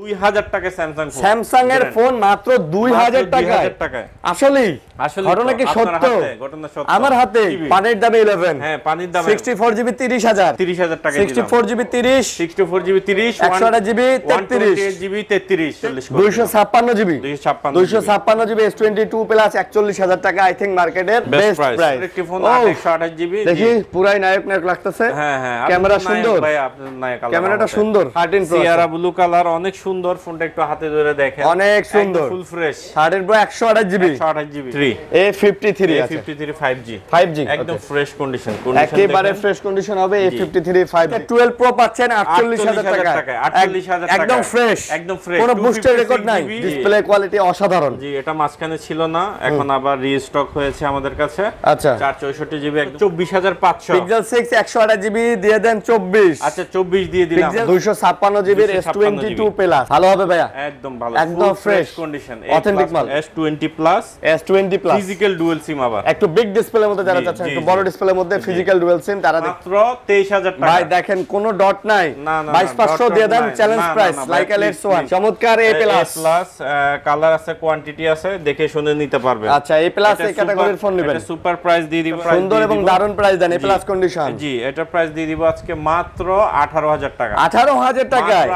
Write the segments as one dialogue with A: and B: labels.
A: 2000 টাকায় Samsung phone.
B: Samsung এর phone মাত্র 2000 টাকায়। আসলেই ঘটনা কি সত্য?
A: ঘটনা সত্য।
B: আমার হাতে পানির দামে 11।
A: হ্যাঁ, পানির দামে
B: 64GB 30000।
A: 30000 টাকা দিলাম।
B: 64GB 30,
A: 64GB 30,
B: 128GB 33,
A: 128GB 33,
B: 256GB 256GB S22 plus 41000 টাকা আই থিং মার্কেটের বেস্ট প্রাইস।
A: একটি ফোন 128GB।
B: দেখি পুরাই নায়ক লাগতেছে।
A: হ্যাঁ হ্যাঁ,
B: ক্যামেরা সুন্দর
A: ভাই, আপনার নায়ক কালার।
B: ক্যামেরাটা সুন্দর 13 প্রো
A: সিয়ারা ব্লু কালার, অনেক সুন্দর। ফোনটা একটু হাতে ধরে দেখেন,
B: অনেক সুন্দর,
A: full fresh.
B: 13 pro 128GB
A: 128GB
B: A53 আছে,
A: A53 5G
B: 5G
A: একদম ফ্রেশ কন্ডিশন
B: একেবারে ফ্রেশ কন্ডিশন হবে। A53 5G 12 প্রো পাচ্ছেন 48000 টাকায়,
A: 48000 টাকা
B: একদম ফ্রেশ, কোনো বুস্টার রেকর্ড নাই, ডিসপ্লে কোয়ালিটি অসাধারণ।
A: জি, এটা মাঝখানে ছিল না, এখন আবার রিস্টক হয়েছে আমাদের কাছে।
B: আচ্ছা,
A: 464GB 24500।
B: পিক্সেল 6 128GB দিয়ে দেন 24।
A: আচ্ছা, 24 দিয়ে দিলাম।
B: 256GB S22 প্লাস ভালো হবে ভাইয়া,
A: একদম ভালো,
B: একদম ফ্রেশ
A: কন্ডিশন,
B: অথেন্টিক মাল।
A: S20 plus
B: physical
A: dual SIM, আবার
B: একটু বিগ ডিসপ্লের মধ্যে যারা চাচ্ছেন, একটু বড় ডিসপ্লের মধ্যে ফিজিক্যাল ডুয়াল সিম, তারা
A: মাত্র 23000 টাকা।
B: ভাই দেখেন কোনো ডট নাই, 22500 দিয়ে দেন, চ্যালেঞ্জ প্রাইস, লাইক এলএক্স 1 চমৎকার A প্লাস
A: কালার আছে, কোয়ান্টিটি আছে, দেখে শুনে নিতে পারবে।
B: আচ্ছা, A প্লাস এই ক্যাটাগরির ফোন নেবেন,
A: এটা সুপার প্রাইস দিয়ে দিব,
B: সুন্দর এবং দারুণ প্রাইস দেন। A প্লাস কন্ডিশন,
A: জি, এটা প্রাইস দিয়ে দিব আজকে মাত্র 18000 টাকা।
B: 18000 টাকায়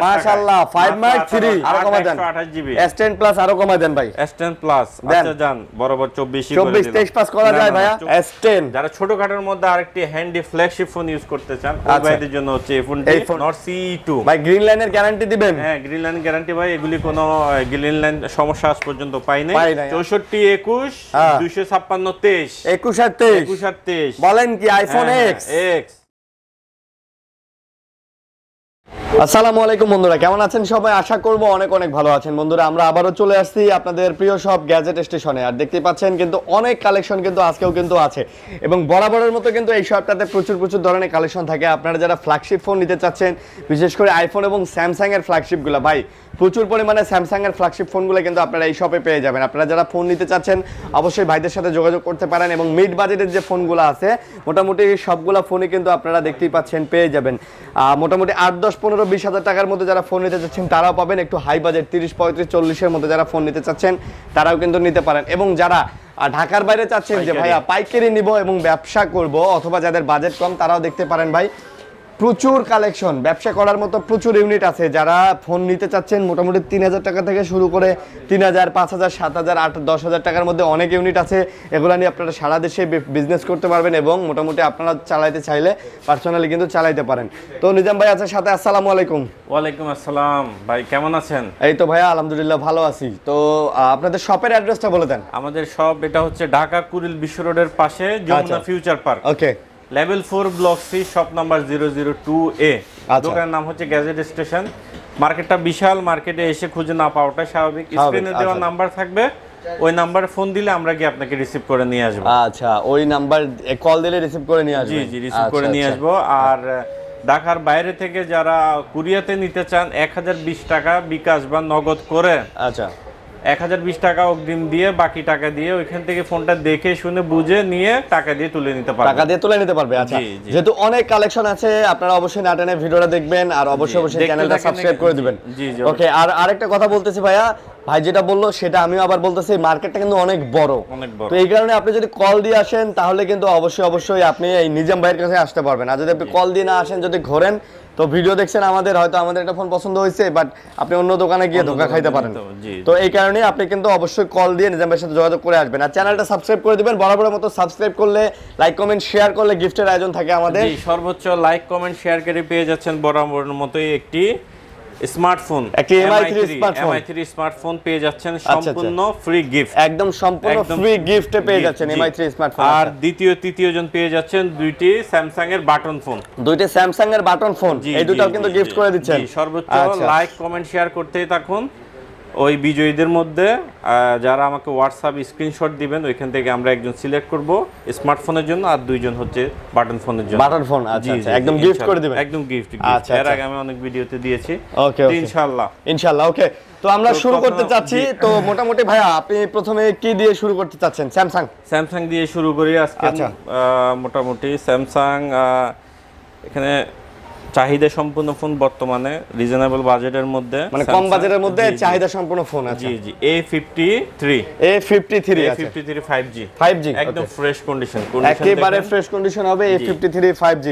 B: মাশাআল্লাহ। 5 মার্ক 3 আরো কমা দেন,
A: 128GB
B: S10 প্লাস আরো কমা দেন ভাই,
A: S10 প্লাস আচ্ছা জান, বরাবর 24
B: 23 পাস করা যায় ভাইয়া। S10
A: যারা ছোটখাটোর মধ্যে আরেকটি হ্যান্ডি ফ্ল্যাগশিপ ফোন ইউজ করতে চান, ওই ভাইদের জন্য হচ্ছে এই ফোনটি, নট CE2।
B: ভাই গ্রিন লাইনের গ্যারান্টি দিবেন?
A: হ্যাঁ, গ্রিন লাইন গ্যারান্টি ভাই, এগুলি কোনো গ্রিন লাইন সমস্যা আজ পর্যন্ত পাই নাই। 64 21 256 23
B: 21 আর 23
A: 21 আর 23
B: বলেন কি আইফোন এক্স। আসসালামু আলাইকুম বন্ধুরা, কেমন আছেন সবাই? আশা করব অনেক অনেক ভালো আছেন। বন্ধুরা, আমরা আবারও চলে আসছি আপনাদের প্রিয় সব গ্যাজেট স্টেশনে। আর দেখতে পাচ্ছেন কিন্তু অনেক কালেকশন কিন্তু আজকেও কিন্তু আছে, এবং বরাবরের মতো কিন্তু এই শপটাতে প্রচুর ধরনের কালেকশন থাকে। আপনারা যারা ফ্ল্যাগশিপ ফোন নিতে চাচ্ছেন, বিশেষ করে আইফোন এবং স্যামসাং এর ফ্ল্যাগশিপগুলো, ভাই প্রচুর পরিমাণে স্যামসাং এর ফ্ল্যাগশিপ ফোনগুলো কিন্তু আপনারা এই শপে পেয়ে যাবেন। আপনারা যারা ফোন নিতে চাচ্ছেন অবশ্যই ভাইদের সাথে যোগাযোগ করতে পারেন, এবং মিড বাজেটের যে ফোনগুলো আছে মোটামুটি সবগুলো ফোনই কিন্তু আপনারা দেখতেই পাচ্ছেন পেয়ে যাবেন। মোটামুটি 8 10 15 20 হাজার টাকার মধ্যে যারা ফোন নিতে চাচ্ছেন তারাও পাবেন। একটু হাই বাজেট 30 35 40 এর মধ্যে যারা ফোন নিতে চাচ্ছেন তারাও কিন্তু নিতে পারেন। এবং যারা ঢাকার বাইরে চাচ্ছেন যে ভাইয়া পাইকারি নিব এবং ব্যবসা করব, অথবা যাদের বাজেট কম তারাও দেখতে পারেন। ভাই প্রচুর কালেকশন, ব্যবসা করার মতো প্রচুর ইউনিট আছে। যারা ফোন নিতে চাচ্ছেন মোটামুটি 3000 টাকা থেকে শুরু করে 3000 5000 7000 8 10000 টাকার মধ্যে অনেক ইউনিট আছে। এগুলো নিয়ে আপনারা সারা দেশে বিজনেস করতে পারবেন, এবং মোটামুটি আপনারা চালাইতে চাইলে পার্সোনালি কিন্তু চালাইতে পারেন। তো নিজাম ভাই আছে সাথে, আসসালামু আলাইকুম।
A: ওয়ালাইকুম আসসালাম ভাই, কেমন আছেন?
B: এই তো ভাইয়া আলহামদুলিল্লাহ ভালো আছি। তো আপনাদের শপের অ্যাড্রেসটা বলে দেন।
A: আমাদের শপ এটা হচ্ছে ঢাকা কুড়িল বিশ্ব রোডের পাশে Jamuna Future Park,
B: okay,
A: level 4 block C, shop number 002A। দোকানের নাম হচ্ছে গ্যাজেট স্টেশন। মার্কেটটা বিশাল, মার্কেটে এসে খুঁজে না পাওয়াটা স্বাভাবিক। স্ক্রিনে দেওয়া নাম্বার থাকবে, ওই নাম্বারে ফোন দিলে আমরা গিয়ে আপনাকে রিসিভ করে নিয়ে আসবো।
B: আচ্ছা, ওই নাম্বার কল দিলে রিসিভ করে নিয়ে আসবে?
A: জি, রিসিভ করে নিয়ে আসবো। আর ঢাকার বাইরে থেকে যারা কুরিয়াতে নিতে চান 1020 টাকা বিকাশ বা নগদ করে,
B: আচ্ছা
A: 1020 টাকা অগ্রিম দিয়ে বাকি টাকা দিয়ে ওইখান থেকে ফোনটা দেখে শুনে বুঝে নিয়ে টাকা দিয়ে তুলে নিতে পারবে। আচ্ছা, যেহেতু অনেক কালেকশন আছে আপনারা অবশ্যই না টেনে ভিডিওটা দেখবেন, আর অবশ্যই চ্যানেলটা সাবস্ক্রাইব করে দিবেন। ওকে, আর আরেকটা কথা বলতেছি ভাইয়া, ভাই যেটা বললো সেটা আমিও আবার বলতেছি, মার্কেটটা কিন্তু অনেক বড়। তো এই কারণে আপনি যদি কল দিয়ে আসেন তাহলে কিন্তু অবশ্যই আপনি এই নিজাম ভাইয়ের কাছে আসতে পারবেন। আর যদি আপনি কল দিয়ে না আসেন, যদি ঘোরেন, তো ভিডিও দেখছেন আমাদের, হয়তো আমাদের একটা ফোন পছন্দ হয়েছে, বাট আপনি অন্য দোকানে গিয়ে ধোকা খাইতে পারেন। তো এই কারণে আপনি কিন্তু অবশ্যই কল দিয়ে নিজাম ভাইয়ের সাথে যোগাযোগ করে আসবেন, আর চ্যানেলটা সাবস্ক্রাইব করে দিবেন। বরাবরের মতো সাবস্ক্রাইব করলে, লাইক কমেন্ট শেয়ার করলে গিফটের আয়োজন থাকে আমাদের। সর্বোচ্চ লাইক কমেন্ট শেয়ার করে পেয়ে যাচ্ছেন বরাবরের মতোই একটি স্মার্টফোন,
B: একটি MI3
A: স্মার্টফোন পেয়ে যাচ্ছেন সম্পূর্ণ ফ্রি গিফট,
B: একদম সম্পূর্ণ ফ্রি গিফটে পেয়ে যাচ্ছেন MI3 স্মার্টফোন।
A: আর তৃতীয় জন পেয়ে যাচ্ছেন দুইটি স্যামসাং এর বাটন ফোন, এই দুটোও কিন্তু গিফট করে দিচ্ছেন। সর্বোচ্চ লাইক কমেন্ট শেয়ার করতেই থাকুন। ওই বিজয়ীদের মধ্যে যারা আমাকে হোয়াটসঅ্যাপ স্ক্রিনশট দিবেন, ওইখান থেকে আমরা একজন সিলেক্ট করব স্মার্টফোনের জন্য, আর দুইজন হচ্ছে বাটন ফোনের জন্য।
B: বাটন ফোন, আচ্ছা একদম গিফট করে দিবেন,
A: একদম গিফট। এর আগে আমি অনেক ভিডিওতে দিয়েছি।
B: ওকে, ইনশাআল্লাহ। ওকে, তো আমরা শুরু করতে চাচ্ছি। তো মোটামুটি ভাইয়া আপনি প্রথমে কি দিয়ে শুরু করতে চাচ্ছেন?
A: স্যামসাং দিয়ে শুরু করি আজকে। মোটামুটি স্যামসাং, এখানে
C: চাহিদা সম্পূর্ণ ফোন বর্তমানে রিজনেবল বাজেটের মধ্যে,
B: মানে কম বাজেটের মধ্যে চাহিদা সম্পূর্ণ ফোন আছে।
C: জি জি A53
B: আছে
C: 53 5G
B: 5G
C: একদম ফ্রেশ কন্ডিশন,
B: একেবারে ফ্রেশ কন্ডিশন হবে A53 5G।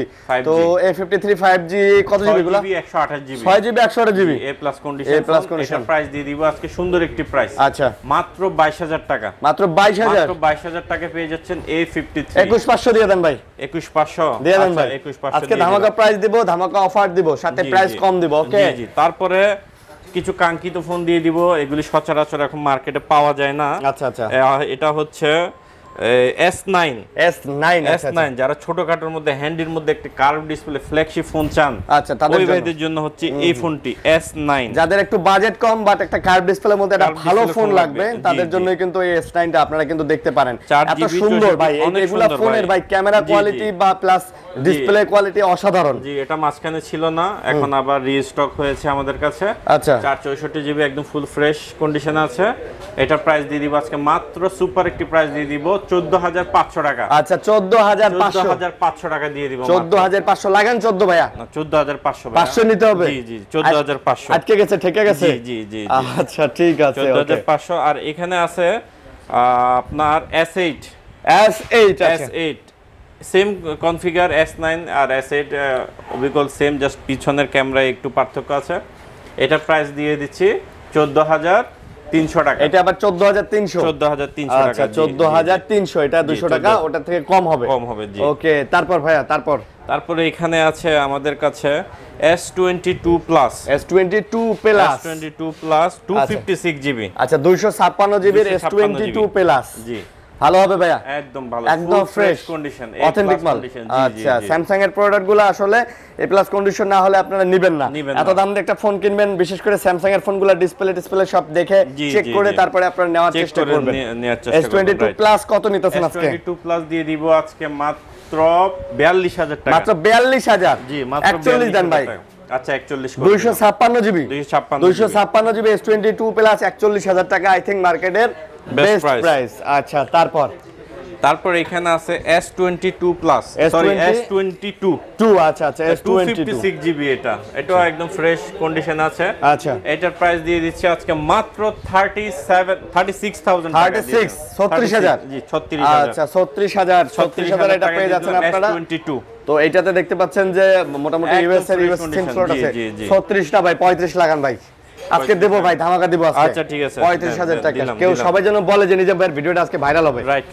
B: তো A53 5G কত জিবি গুলো?
C: 128GB
B: 6GB 128GB
C: A plus condition, এটা প্রাইস দিয়ে দিব আজকে সুন্দর একটি প্রাইস।
B: আচ্ছা
C: মাত্র 22000 টাকা,
B: মাত্র 22000
C: টাকা পেয়ে যাচ্ছেন A53।
B: 21500 দিয়ে দেন ভাই,
C: 21500
B: দিয়ে দেন ভাই।
C: 21500
B: আজকে ধামাকা প্রাইস দিব, ধামাকা অফার দিব, সাথে প্রাইস কম দিব। ওকে
C: জি জি। তারপরে কিছু কাঙ্ক্ষিত ফোন দিয়ে দিব, এগুলি সচরাচর এখন মার্কেটে পাওয়া যায় না।
B: আচ্ছা আচ্ছা,
C: এটা হচ্ছে S9 S9 যারা ছোটখাটোর মধ্যে হ্যান্ডির মধ্যে একটা কার্ভ ডিসপ্লে ফ্ল্যাগশিপ ফোন চান,
B: আচ্ছা তাদের
C: জন্য হচ্ছে এই ফোনটি S9।
B: যাদের একটু বাজেট কম বাট একটা কার্ভ ডিসপ্লের মধ্যে একটা ভালো ফোন লাগবে, তাদের জন্যই কিন্তু এই S9 টা আপনারা কিন্তু দেখতে পারেন। এত সুন্দর ভাই, এগুলা ফোনের ভাই ক্যামেরা কোয়ালিটি বা প্লাস ডিসপ্লে কোয়ালিটি অসাধারণ।
C: জি, এটা মাঝখানে ছিল না, এখন আবার রিস্টক হয়েছে আমাদের কাছে।
B: আচ্ছা
C: 464GB একদম ফুল ফ্রেশ কন্ডিশনে আছে। এটা প্রাইস দিয়ে দিব আজকে মাত্র সুপার একটি প্রাইস দিয়ে দিব 14500 টাকা।
B: আচ্ছা 14500
C: টাকা দিয়ে দিব।
B: 14500 লাগান 14 ভাইয়া,
C: না 14500
B: 500 নিতে হবে।
C: জি জি 14500
B: আটকে গেছে, ঠেকে গেছে।
C: জি জি জি।
B: আচ্ছা ঠিক আছে,
C: 14500। আর এখানে আছে আপনার S8 S8 same configure S9 আর S8 অবিকল সেম, জাস্ট পিছনের ক্যামেরায় একটু পার্থক্য আছে। এটা প্রাইস দিয়ে দিচ্ছি 14300 টাকা।
B: এটা আবার 14300
C: টাকা।
B: আচ্ছা 14300, এটা 200 টাকা ওটা থেকে কম হবে
C: জি।
B: ওকে তারপর ভাইয়া,
C: তারপরে এখানে আছে আমাদের কাছে S22 প্লাস 256GB।
B: আচ্ছা 256GB এর S22 প্লাস,
C: জি
B: ভালো হবে ভাইয়া,
C: একদম ভালো,
B: একদম ফ্রেশ
C: কন্ডিশন,
B: অথেন্টিক মাল। আচ্ছা স্যামসাং এর প্রোডাক্টগুলো আসলে এ প্লাস কন্ডিশন না হলে আপনারা নেবেন না। এত দাম দিয়ে একটা ফোন কিনবেন, বিশেষ করে স্যামসাং এর ফোনগুলো ডিসপ্লে সব দেখে চেক করে তারপরে আপনারা নেওয়ার চেষ্টা করবেন। S22 প্লাস কত নিতেছেন আজকে?
C: S22 প্লাস দিয়ে দিব আজকে মাত্র 42000 টাকা।
B: মাত্র 42000?
C: জি মাত্র
B: 41 দেন ভাই।
C: আচ্ছা 41
B: 256GB S22 প্লাস 41000 টাকা, আই থিং মার্কেটের বেস্ট প্রাইস। আচ্ছা তারপর
C: এখানে আছে S22 প্লাস, সরি S22
B: আচ্ছা S22
C: 256GB। এটাও একদম ফ্রেশ কন্ডিশন আছে।
B: আচ্ছা
C: এটার প্রাইস দিয়ে দিচ্ছি আজকে মাত্র 36000 টাকা।
B: 36000
C: জি 36000।
B: আচ্ছা 36000 এটা পেয়ে যাচ্ছেন আপনারা।
C: S22
B: তো এইটাতে দেখতে পাচ্ছেন যে মোটামুটি ইউএস সিম স্লট আছে। 36টা ভাই 35 লাগান ভাই, আজকে দেব ভাই, ধামাকা দিব আজকে।
C: আচ্ছা ঠিক আছে
B: 35000 টাকা। কেউ সবাই যেন বলে যে নিজের ভাইয়ের ভিডিওটা আজকে ভাইরাল হবে।
C: রাইট।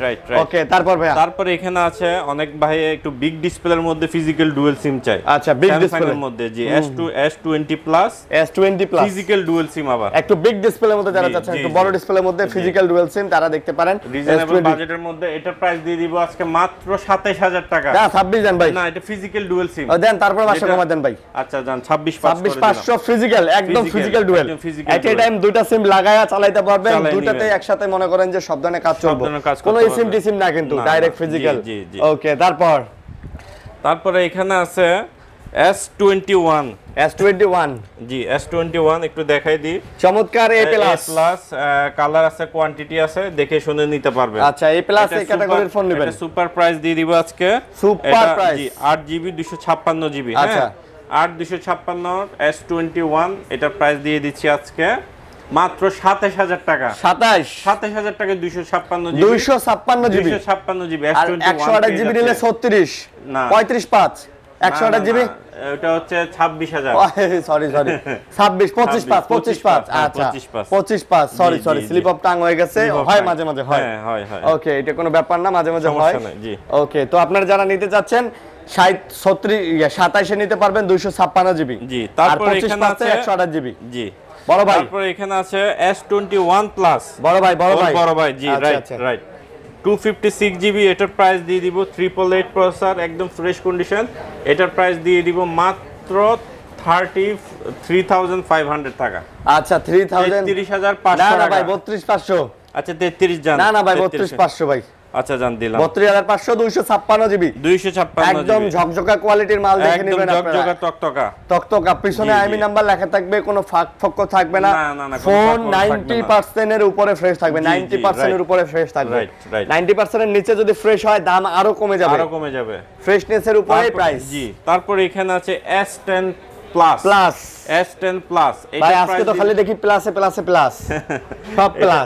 B: ওকে তারপর ভাই,
C: তারপরে এখানে আছে অনেক ভাই একটু বিগ ডিসপ্লের মধ্যে ফিজিক্যাল ডুয়াল সিম চাই।
B: আচ্ছা বিগ ডিসপ্লের
C: মধ্যে জি S20 plus physical dual SIM. আবার
B: একটু বিগ ডিসপ্লের মধ্যে যারা চাচ্ছেন, একটু বড় ডিসপ্লের মধ্যে ফিজিক্যাল ডুয়াল সিম, তারা দেখতে পারেন
C: রিজনেবল বাজেটের মধ্যে। এটা প্রাইস দিয়ে দিব আজকে মাত্র 27000 টাকা।
B: না 26 দেন ভাই।
C: না এটা ফিজিক্যাল ডুয়াল সিম
B: দেন, তারপর 500 কমা দেন ভাই।
C: আচ্ছা জান 26500
B: ফিজিক্যাল, একদম ফিজিক্যাল ডুয়াল। এট এ টাইম দুইটা সিম লাগায়া চালাইতে পারবেন, দুইটাতে একসাথে মনে করেন যে সব ধরনের কাজ চলবে, কোনো সিম টিসিম না কিন্তু ডাইরেক্ট ফিজিক্যাল। ওকে তারপরে
C: এখানে আছে S21 জি S21 একটু দেখাই দিই।
B: চমৎকার A প্লাস
C: কালার আছে, কোয়ান্টিটি আছে, দেখে শুনে নিতে পারবেন।
B: আচ্ছা A প্লাস এই ক্যাটাগরির ফোন নেবেন,
C: এটা সুপার প্রাইস দিয়ে দিব আজকে।
B: সুপার প্রাইস
C: জি 8GB 256GB।
B: আচ্ছা
C: 8256 S21 এটা প্রাইস দিয়ে দিচ্ছি আজকে মাত্র 27000 টাকা। 27000 টাকা 256GB 256GB S21
B: 128GB নিলে 36
C: না
B: 35 128GB
C: এটা হচ্ছে 26000।
B: সরি 25 আচ্ছা 25 সরি স্লিপ অফ টাং হয়ে গেছে, হয় মাঝে মাঝে হয়। ওকে এটা কোনো ব্যাপার না, মাঝে মাঝে হয়। ওকে তো আপনারা যারা নিতে যাচ্ছেন 27 নিতে পারবেন 256GB।
C: জি তারপর এখানে আছে
B: 128GB।
C: জি
B: বড় ভাই,
C: তারপর এখানে আছে S21 প্লাস।
B: বড় ভাই
C: জি রাইট 256GB। এটার প্রাইস দিয়ে দিব 888 প্রসেসর, একদম ফ্রেশ কন্ডিশন। এটার প্রাইস দিয়ে দিব মাত্র 33500 টাকা।
B: আচ্ছা 33500
C: না
B: ভাই 32500।
C: আচ্ছা 33 জান
B: না ভাই 32500 ভাই।
C: আচ্ছা জান দিলাম
B: 32500 256 জিবি
C: 256
B: একদম ঝকঝকা কোয়ালিটির মাল দেখে
C: একদম
B: নেবেন আপনারা
C: ঝকঝকা টকটকা
B: টকটকা পিছনে আইমি নাম্বার লেখা থাকবে কোনো ফাঁক ফক্ক থাকবে না ফোন 90% এর উপরে ফ্রেশ থাকবে 90% এর উপরে ফ্রেশ থাকবে 90% এর নিচে যদি ফ্রেশ হয় দাম আরো কমে যাবে ফ্রেশনেসের উপরে প্রাইস
C: জি তারপর এখানে আছে S10 প্লাস S10 প্লাস
B: ভাই আজকে তো খালি দেখি প্লাসে সব প্লাস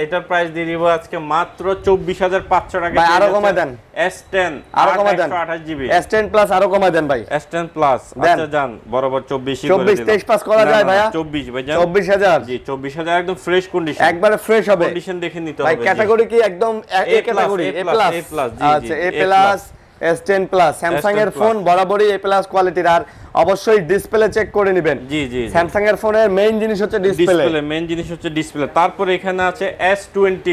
C: এটার প্রাইস দিয়ে দিব আজকে মাত্র 24500 টাকা
B: ভাই আরো কমায় দেন
C: S10
B: আরো কমায় দেন
C: 128 জিবি
B: S10 প্লাস আরো কমায় দেন ভাই
C: S10 প্লাস আচ্ছা জান বরাবর 24 করে দিলাম
B: 23 পাস করা যায় ভাইয়া
C: 24 ভাই জান
B: 24000
C: জি 24000 একদম ফ্রেশ কন্ডিশন
B: একবারে ফ্রেশ হবে
C: কন্ডিশন দেখে নিতে হবে
B: ভাই ক্যাটাগরি কি একদম এ ক্যাটাগরি A প্লাস আচ্ছা A plus S10 plus Samsung এর ফোন বরাবরই A প্লাস কোয়ালিটির আর অবশ্যই ডিসপ্লে চেক করে নেবেন
C: জি
B: স্যামসাং এর ফোনের মেইন জিনিস হচ্ছে ডিসপ্লে
C: তারপরে এখানে আছে S20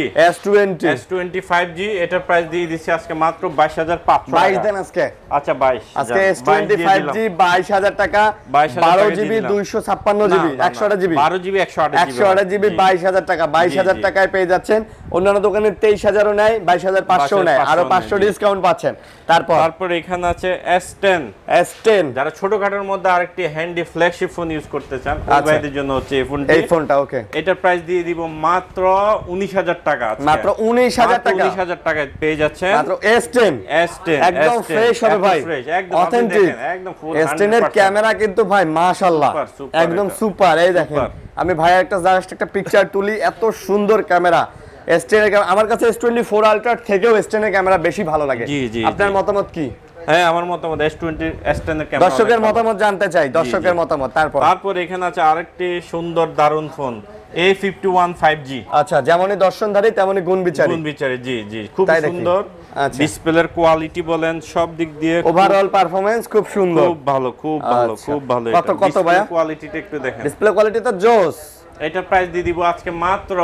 C: 5G এটার প্রাইস দিয়ে দিছি আজকে মাত্র 22500 টাকা
B: 22 দেন আজকে
C: আচ্ছা 22
B: আজকে S20 5G 22000 টাকা 12 GB 256 GB 128 GB
C: 12 GB
B: 128 GB 22000 টাকা 22000 টাকায় পেয়ে যাচ্ছেন অন্যান্য দোকানে 23000 ও নেয় 22500 ও নেয় আরো 500 ডিসকাউন্ট পাচ্ছেন
C: তারপর এখানে আছে S10 যারা ছোটখাটোর মধ্যে আরেকটি হ্যান্ডি ফ্ল্যাগশিপ ফোন ইউজ করতে চান ওই ভাইদের জন্য হচ্ছে এই ফোনটা ওকে এটার প্রাইস দিয়ে দিব মাত্র 19000 টাকা
B: মাত্র 19000
C: টাকায় পেয়ে যাচ্ছেন
B: মাত্র S10 একদম ফ্রেশ হবে ভাই অথেন্টিক একদম S10 এর ক্যামেরা কিন্তু ভাই মাশাআল্লাহ একদম সুপার এই দেখেন আমি ভাই জাস্ট একটা পিকচার তুলি এত সুন্দর ক্যামেরা S10 এর আমার কাছে S24 আলট্রা থেকেও S10 এর ক্যামেরা বেশি ভালো লাগে আপনার মতামত কি
C: হ্যাঁ আমার মতামত S10 এর ক্যামেরা
B: দর্শকের মতামত জানতে চাই দর্শকের মতামত
C: তারপর এখানে আছে আরেকটি সুন্দর দারুণ ফোন A51 5G
B: আচ্ছা যেমনই দর্শনধারী তেমনি গুণ বিচারী
C: জি খুব সুন্দর ডিসপ্লের কোয়ালিটি বলেন সব দিক দিয়ে
B: ওভারঅল পারফরম্যান্স খুব সুন্দর
C: খুব ভালো
B: কত ভাই
C: কোয়ালিটিটা একটু দেখেন
B: ডিসপ্লে কোয়ালিটি তো জোস
C: এটা প্রাইস দিয়ে দিব আজকে মাত্র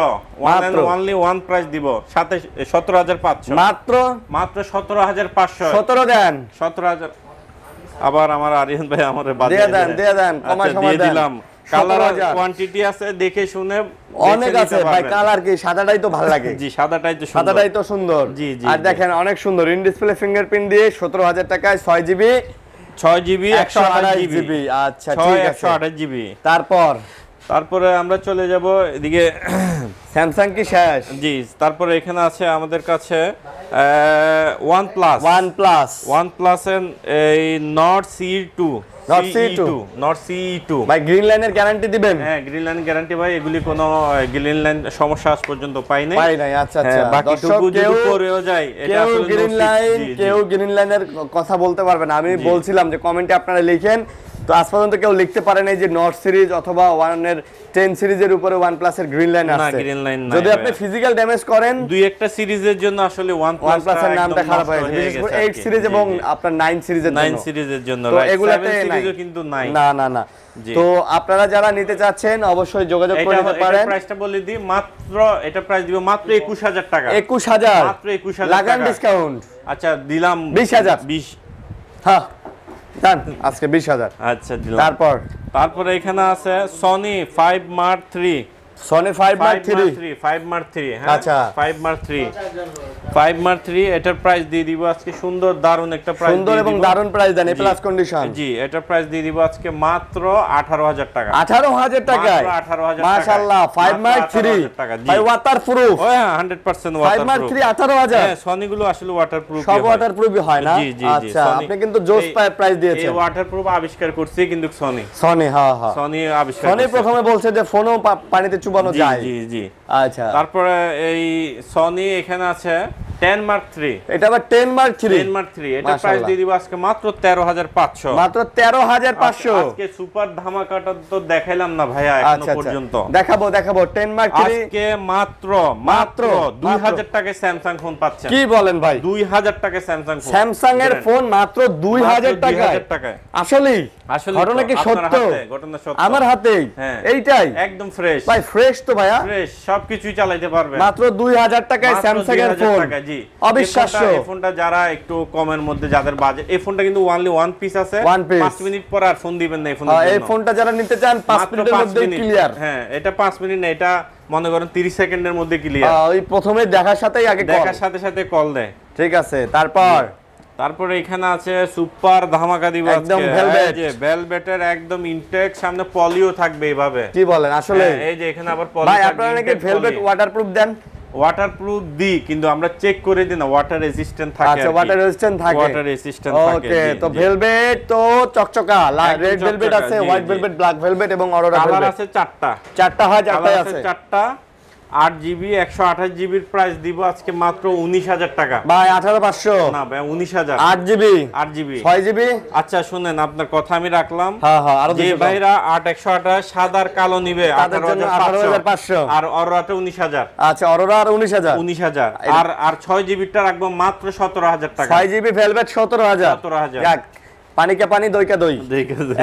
C: অনলি ওয়ান প্রাইস দিব 17500 মাত্র 17500
B: 17 দেন
C: 17000 আবার আমার আরিয়ান ভাই আমারে বাদ
B: দিয়ে দেন কমাই সময়
C: দিলাম কালার কোয়ান্টিটি আছে দেখে শুনে
B: অনেক আছে ভাই কালার কি সাদাটাই তো ভালো লাগে
C: জি সাদাটাই তো
B: সুন্দর আর দেখেন অনেক সুন্দর ইন ডিসপ্লে ফিঙ্গারপ্রিন্ট দিয়ে 17000 টাকায় 6 জিবি 128 জিবি আচ্ছা ঠিক আছে 128 জিবি
C: তারপরে আমরা চলে যাব এদিকে
B: স্যামসাং কি শেষ
C: জি তারপরে এখানে আছে আমাদের কাছে OnePlus এর এই Nord CE2
B: ভাই গ্রিন লাইনের গ্যারান্টি দিবেন
C: হ্যাঁ গ্রিন লাইন গ্যারান্টি ভাই এগুলি কোনো গ্রিন লাইন সমস্যা আজ পর্যন্ত পাই নাই
B: আচ্ছা
C: বাকি টুকু যদি পরেও যায় এটা আসলে
B: কেউ গ্রিন লাইনের কথা বলতে পারবে না আমি বলছিলাম যে কমেন্টে আপনারা লিখেন তো আজ পর্যন্ত কেউ লিখতে পারে নাই যে নট সিরিজ অথবা 1 এর 10 সিরিজের উপরে OnePlus এর গ্রিন লাইন আছে যদি আপনি ফিজিক্যাল ড্যামেজ করেন
C: দুই একটা সিরিজের জন্য আসলে OnePlus
B: এর নামটা খারাপ হয়ে গেছে বিশেষ করে 8 সিরিজ এবং আপনার 9 সিরিজের জন্য
C: তো এগুলাতে সিরিজও কিন্তু নাই
B: না তো আপনারা যারা নিতে চাচ্ছেন অবশ্যই যোগাযোগ করে নিতে পারেন
C: এটা প্রাইসটা বলে দিই মাত্র এটা প্রাইস দিব মাত্র 21000 টাকা
B: 21000
C: মাত্র 21000
B: লাগান ডিসকাউন্ট
C: আচ্ছা দিলাম
B: 20000 হ্যাঁ দান আজকে 20000
C: আচ্ছা দিলাম
B: তারপরে
C: এখানে আছে Sony 5 Mark 3 5 Mark 3 হ্যাঁ
B: আচ্ছা
C: 5 Mark 3 এটার প্রাইস দিয়ে দিব আজকে সুন্দর দারুন একটা প্রাইস
B: সুন্দর এবং দারুন প্রাইস দেন এ প্লাস কন্ডিশন
C: জি এটার প্রাইস দিয়ে দিব আজকে মাত্র 18000 টাকা
B: 18000 টাকায় মাশাআল্লাহ 5 Mark 3 ভাই ওয়াটারপ্রুফ
C: ও হ্যাঁ 100% ওয়াটারপ্রুফ
B: 5 Mark 3 18000
C: হ্যাঁ সনি গুলো আসলে ওয়াটারপ্রুফ
B: সব ওয়াটারপ্রুফই হয় না আচ্ছা আপনি কিন্তু জোস প্রাইস দিয়েছেন
C: এই ওয়াটারপ্রুফ আবিষ্কার করছে কিন্তু সনি
B: হ্যাঁ
C: সনি আবিষ্কার
B: সনি প্রথমে বলছে যে ফোনও পানিতে চুবানো যায়
C: জি
B: আচ্ছা
C: তারপরে এই সনি এখানে আছে 10 Mark 3
B: এটা আবার 10 Mark 3
C: এটা প্রাইস দিয়ে দিব আজকে মাত্র 13500
B: মাত্র 13500
C: আজকে সুপার ধামাকাটা তো দেখাইলাম না ভাইয়া এখনো পর্যন্ত
B: দেখাবো 10 Mark 3
C: আজকে মাত্র 2000 টাকায় স্যামসাং ফোন পাচ্ছেন
B: কি বলেন ভাই
C: 2000 টাকায়
B: স্যামসাং এর ফোন মাত্র 2000 টাকায় আসলে ঘটনা কি সত্য
C: ঘটনা সত্য
B: আমার হাতেই এইটাই
C: একদম ফ্রেশ
B: ভাই ফ্রেশ তো ভাইয়া
C: ফ্রেশ সবকিছুই চালাতে পারবে
B: মাত্র 2000 টাকায় স্যামসাং এর ফোন
C: জি জি
B: অবিশ্বাস্য।
C: এই ফোনটা যারা একটু কমের মধ্যে যাদের বাজেট, এই ফোনটা কিন্তু অনলি ওয়ান পিস আছে, 5 মিনিট পর আর ফোন দিবেন না এই ফোনের জন্য।
B: এই ফোনটা যারা নিতে চান 5 মিনিটের মধ্যে ক্লিয়ার।
C: হ্যাঁ, এটা 5 মিনিট না, এটা মনে করেন 30 সেকেন্ডের মধ্যে ক্লিয়ার।
B: ওই প্রথমে দেখার সাথেই আগে
C: দেখার সাথে সাথে কল দেয়।
B: ঠিক আছে,
C: তারপরে এখানে আছে সুপার ধামাকা দিব
B: একদম
C: আজকে।
B: ভেলভেট।
C: এই যে ভেলভেটের একদম ইনটেক, সামনে পলিও থাকবে এইভাবে।
B: কি বলেন আসলে?
C: এই যে এখানে আবার পলি।
B: ভাই আপনারা নাকি ভেলভেট ওয়াটারপ্রুফ দেন?
C: ওয়াটারপ্রুফ দিই, কিন্তু আমরা চেক করে দিই না, ওয়াটার রেজিস্ট্যান্ট থাকে।
B: আচ্ছা, ওয়াটার রেজিস্ট্যান্ট থাকে।
C: ওয়াটার রেজিস্ট্যান্ট থাকে।
B: ওকে, তো ভেলভেট তো চকচকা, রেড ভেলভেট আছে, হোয়াইট ভেলভেট, ব্ল্যাক ভেলভেট এবং অরোরা ভেলভেট।
C: কালার আছে 4টা।
B: 4টা হয়, 4টাই আছে।
C: 4টা 8GB 128GB এর প্রাইস দিব আজকে মাত্র 19000 টাকা।
B: ভাই 18500
C: না ভাই 19000।
B: 8GB 6GB।
C: আচ্ছা শুনেন, আপনার কথা আমি রাখলাম।
B: হ্যাঁ হ্যাঁ, আরো
C: যে ভাইরা 8128 সাদা আর কালো নিবে
B: তাদের জন্য 18500,
C: আর অরোরাটা 19000।
B: আচ্ছা, অরোরা আর 19000।
C: আর 6GB টা রাখবো মাত্র 17000 টাকা।
B: 6GB velvet 17000।
C: 17000।
B: যাক, পানি কা পানি, দই কা দই,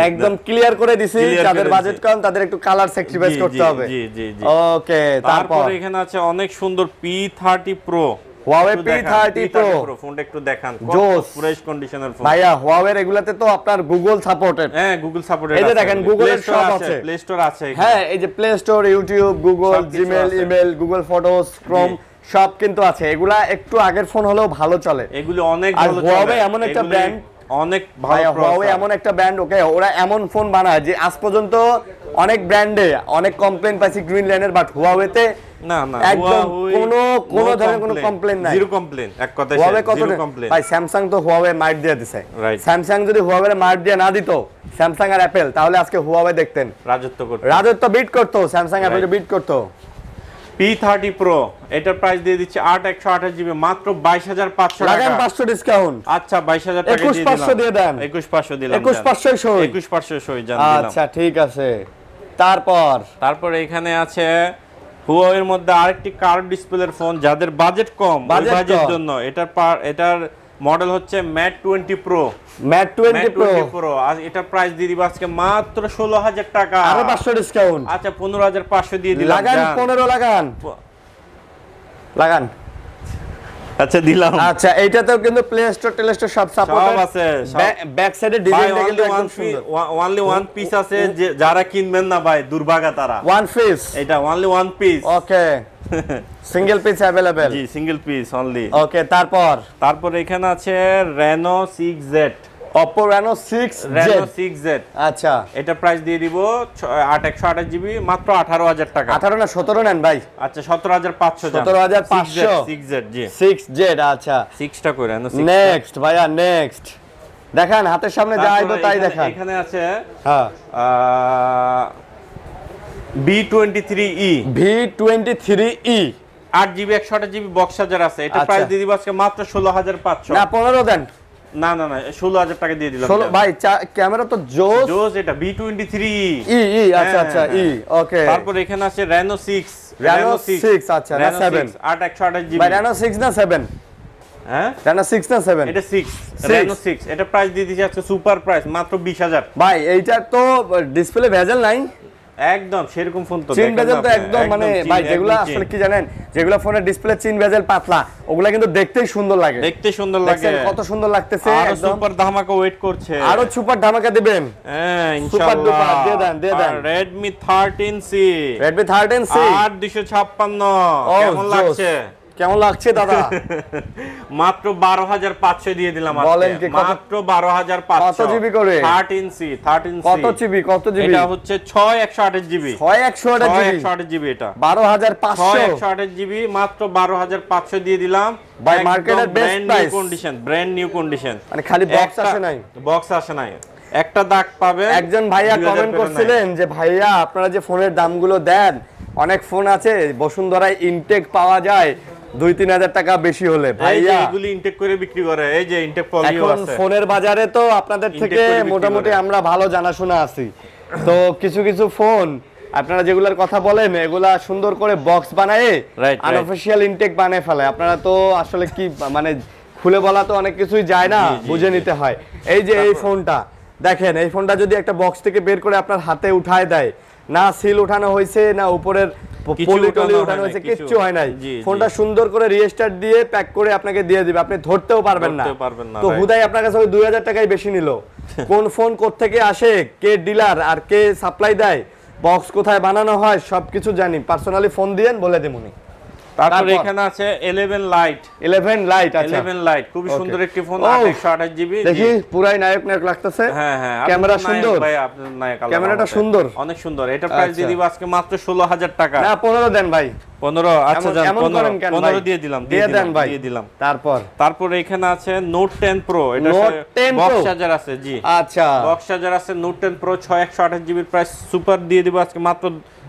B: একদম ক্লিয়ার করে দিছি। যাদের বাজেট কম তাদের একটু কালার স্যাক্রিফাইস করতে হবে।
C: জি জি জি।
B: ওকে,
C: তারপর এখানে আছে অনেক সুন্দর P30 Pro।
B: Huawei P30 Pro
C: ফোনটা একটু দেখান,
B: জোস
C: ফ্রেশ কন্ডিশনের ফোন।
B: ভাইয়া Huawei এগুলাতে তো আপনার গুগল সাপোর্টেড।
C: হ্যাঁ, গুগল সাপোর্টেড আছে।
B: এই যে দেখেন, গুগলের সব আছে,
C: প্লে স্টোর আছে।
B: হ্যাঁ, এই যে play store, YouTube, Google, Gmail, email, Google photos, Chrome সব কিন্তু আছে। এগুলা একটু আগের ফোন হলেও ভালো চলে।
C: এগুলো অনেক ভালো চলে।
B: Huawei এমন একটা ব্র্যান্ড,
C: অনেক ভালো।
B: Huawei এমন একটা ব্র্যান্ড, ওকে, ওরা এমন ফোন বানায় যে আজ পর্যন্ত অনেক ব্র্যান্ডে অনেক কমপ্লেইন পাইছি গ্রিন লাইনের, বাট Huawei তে
C: না না,
B: একদম কোনো ধরনের কোনো কমপ্লেইন নাই।
C: জিরো কমপ্লেইন, এক কথায় জিরো কমপ্লেইন।
B: ভাই স্যামসাং তো Huawei মাইট দিয়ে দিছে।
C: রাইট।
B: স্যামসাং যদি Huawei মাইট দিয়ে না দিত, স্যামসাং আর অ্যাপল, তাহলে আজকে Huawei দেখতেন রাজত্ব বিট করতো, স্যামসাং অ্যাপল বিট করতো।
C: P30 Pro এটার প্রাইস দিয়ে দিচ্ছি 128GB মাত্র 22500 টাকা।
B: লাগান 500 ডিসকাউন্ট।
C: আচ্ছা 22000 টাকা দিয়ে দিলাম।
B: 21500 দিয়ে দেন।
C: 21500 দিলাম।
B: 21500 সই।
C: 21500 সই জান দিলাম।
B: আচ্ছা ঠিক আছে। তারপর
C: এখানে আছে Huawei এর মধ্যে আরেকটি কার্ভ ডিসপ্লের ফোন, যাদের বাজেট কম, বাজেটের জন্য এটার মডেল হচ্ছে Mate 20 Pro।
B: Mate 20
C: Pro আর এটার প্রাইস দিয়ে দিব আজকে মাত্র 16000 টাকা।
B: আরো 500 ডিসকাউন্ট।
C: আচ্ছা 15500 দিয়ে দিলাম।
B: লাগান 15 লাগান।
C: আচ্ছা দিলাম।
B: আচ্ছা এইটাতেও কিন্তু প্লে স্টোর টেলে স্টোর সব সাপোর্ট
C: আছে।
B: ব্যাক সাইডে ডিজাইনটা কিন্তু একদম সুন্দর।
C: অনলি ওয়ান পিস আছে, যে যারা কিনবেন না ভাই দুর্ভাগা তারা।
B: ওয়ান পিস,
C: এটা অনলি ওয়ান পিস।
B: ওকে, সিঙ্গেল পিস अवेलेबल।
C: জি সিঙ্গেল পিস অনলি।
B: ওকে, তারপর
C: এখানে আছে Reno 6Z।
B: Oppo Reno 6Z। আচ্ছা,
C: এটা প্রাইস দিয়ে দিব 128GB মাত্র 18000 টাকা।
B: 18 না 17 নেন ভাই।
C: আচ্ছা 17500 জান।
B: 17500
C: 6Z জি।
B: 6Z। আচ্ছা
C: 6টা কই Reno 6।
B: নেক্সট ভাইয়া, নেক্সট দেখান, হাতের সামনে যা আইবো তাই দেখান।
C: এখানে আছে
B: হ্যাঁ
C: B23E।
B: B23E
C: 8GB 128GB box charger আছে। এটা প্রাইস দিয়ে দিব আজকে মাত্র 16500।
B: না 15 দেন।
C: না 16000 টাকা দিয়ে দিলাম।
B: 16 ভাই, ক্যামেরা তো জোস।
C: এটা B23E।
B: আচ্ছা ই ওকে।
C: তারপর এখানে আছে Reno 6।
B: Reno 6 আচ্ছা, না 7
C: 128GB।
B: ভাই Reno 6 না 7?
C: হ্যাঁ
B: Reno 6 না 7?
C: এটা 6 Reno 6। এটা প্রাইস দিয়ে দিছি আজকে সুপার প্রাইস মাত্র 20000।
B: ভাই এইটার তো ডিসপ্লে ভেজাল নাই,
C: একদম সেরকম ফোন তো
B: চিন ভেজাল তো একদম, মানে ভাই যেগুলা আসলে কি জানেন, যেগুলা ফোনের ডিসপ্লে চিন ভেজাল পাতলা, ওগুলা কিন্তু দেখতেই সুন্দর লাগে। কত সুন্দর লাগতেছে,
C: আর
B: একদম
C: সুপার ধামাকা ওয়েট করছে।
B: আরো সুপার ধামাকা দিবেন।
C: হ্যাঁ
B: সুপার
C: ইনশাআল্লাহ
B: ডুপার দিয়ে দেন।
C: Redmi 13C।
B: 256
C: কেমন লাগছে?
B: কেমন লাগছে দাদা?
C: মাত্র 12500 দিয়ে দিলাম আজকে।
B: বলেন কি,
C: মাত্র 12500।
B: কত জিবি করে?
C: 13C।
B: কত জিবি?
C: এটা হচ্ছে 6128GB।
B: 6128GB
C: এটা
B: 12500।
C: 6128GB মাত্র 12500 দিয়ে দিলাম।
B: বাই মার্কেটের best price,
C: brand new condition.
B: মানে খালি বক্স আসে নাই।
C: একটা দাগ পাবে।
B: একজন ভাইয়া কমেন্ট করছিলেন যে ভাইয়া আপনারা যে ফোনের দামগুলো দেন, অনেক ফোন আছে বসুন্ধরায় ইনটেক পাওয়া যায় 2-3000 টাকা বেশি হলে, ভাইয়া
C: এগুলি ইনটেক করে বিক্রি করে। এই যে ইনটেক পলিও আছে।
B: এখন ফোনের বাজারে তো আপনাদের থেকে মোটামুটি আমরা ভালো জানাশোনা আছি। তো কিছু ফোন আপনারা যেগুলোর কথা বলেন, এগুলা সুন্দর করে বক্স বানায় আনঅফিশিয়াল ইনটেক বানায় ফেলে। আপনারা তো আসলে কি, মানে খুলে বলা তো অনেক কিছুই যায় না, বুঝে নিতে হয়। এই যে এই ফোনটা দেখেন, এই ফোনটা যদি একটা বক্স থেকে বের করে আপনার হাতে উঠায় দেয়, না সিল উঠানো হয়েছে, না উপরের পলি টলি ওঠানো হয়েছে, কিচ্ছু হয় নাই। ফোনটা সুন্দর করে রিস্টার্ট দিয়ে প্যাক করে আপনাকে দিয়ে দিবে, আপনি ধরতেও পারবেন না। তো হুদাই আপনার কাছে ওই 2000 টাকাই বেশি নিল। কোন ফোন কোত্থেকে আসে, কে ডিলার আর কে সাপ্লাই দেয়, বক্স কোথায় বানানো হয় সবকিছু জানি, পার্সোনালি ফোন দিয়েন বলে দেবনি।
C: তারপর এখানে আছে 11 লাইট।
B: 11 লাইট, আচ্ছা
C: 11 লাইট খুব সুন্দর একটি ফোন, 128 জিবি।
B: দেখি পুরাই নায়ক নায়ক লাগতেছে।
C: হ্যাঁ হ্যাঁ,
B: ক্যামেরা সুন্দর
C: ভাই, আপনার নায়ক,
B: ক্যামেরাটা সুন্দর,
C: অনেক সুন্দর। এটা প্রাইস দিয়ে দিব আজকে মাত্র 16000 টাকা।
B: না 15 দেন ভাই।
C: 15, আচ্ছা যান 15 দিয়ে দিলাম,
B: দিয়ে দেন ভাই,
C: দিয়ে দিলাম।
B: তারপর
C: এখানে আছে নোট 10 প্রো, এটা বক্স চার্জার আছে। জি
B: আচ্ছা,
C: বক্স চার্জার আছে। Note 10 pro 128 GB, price super দিয়ে দিব আজকে মাত্র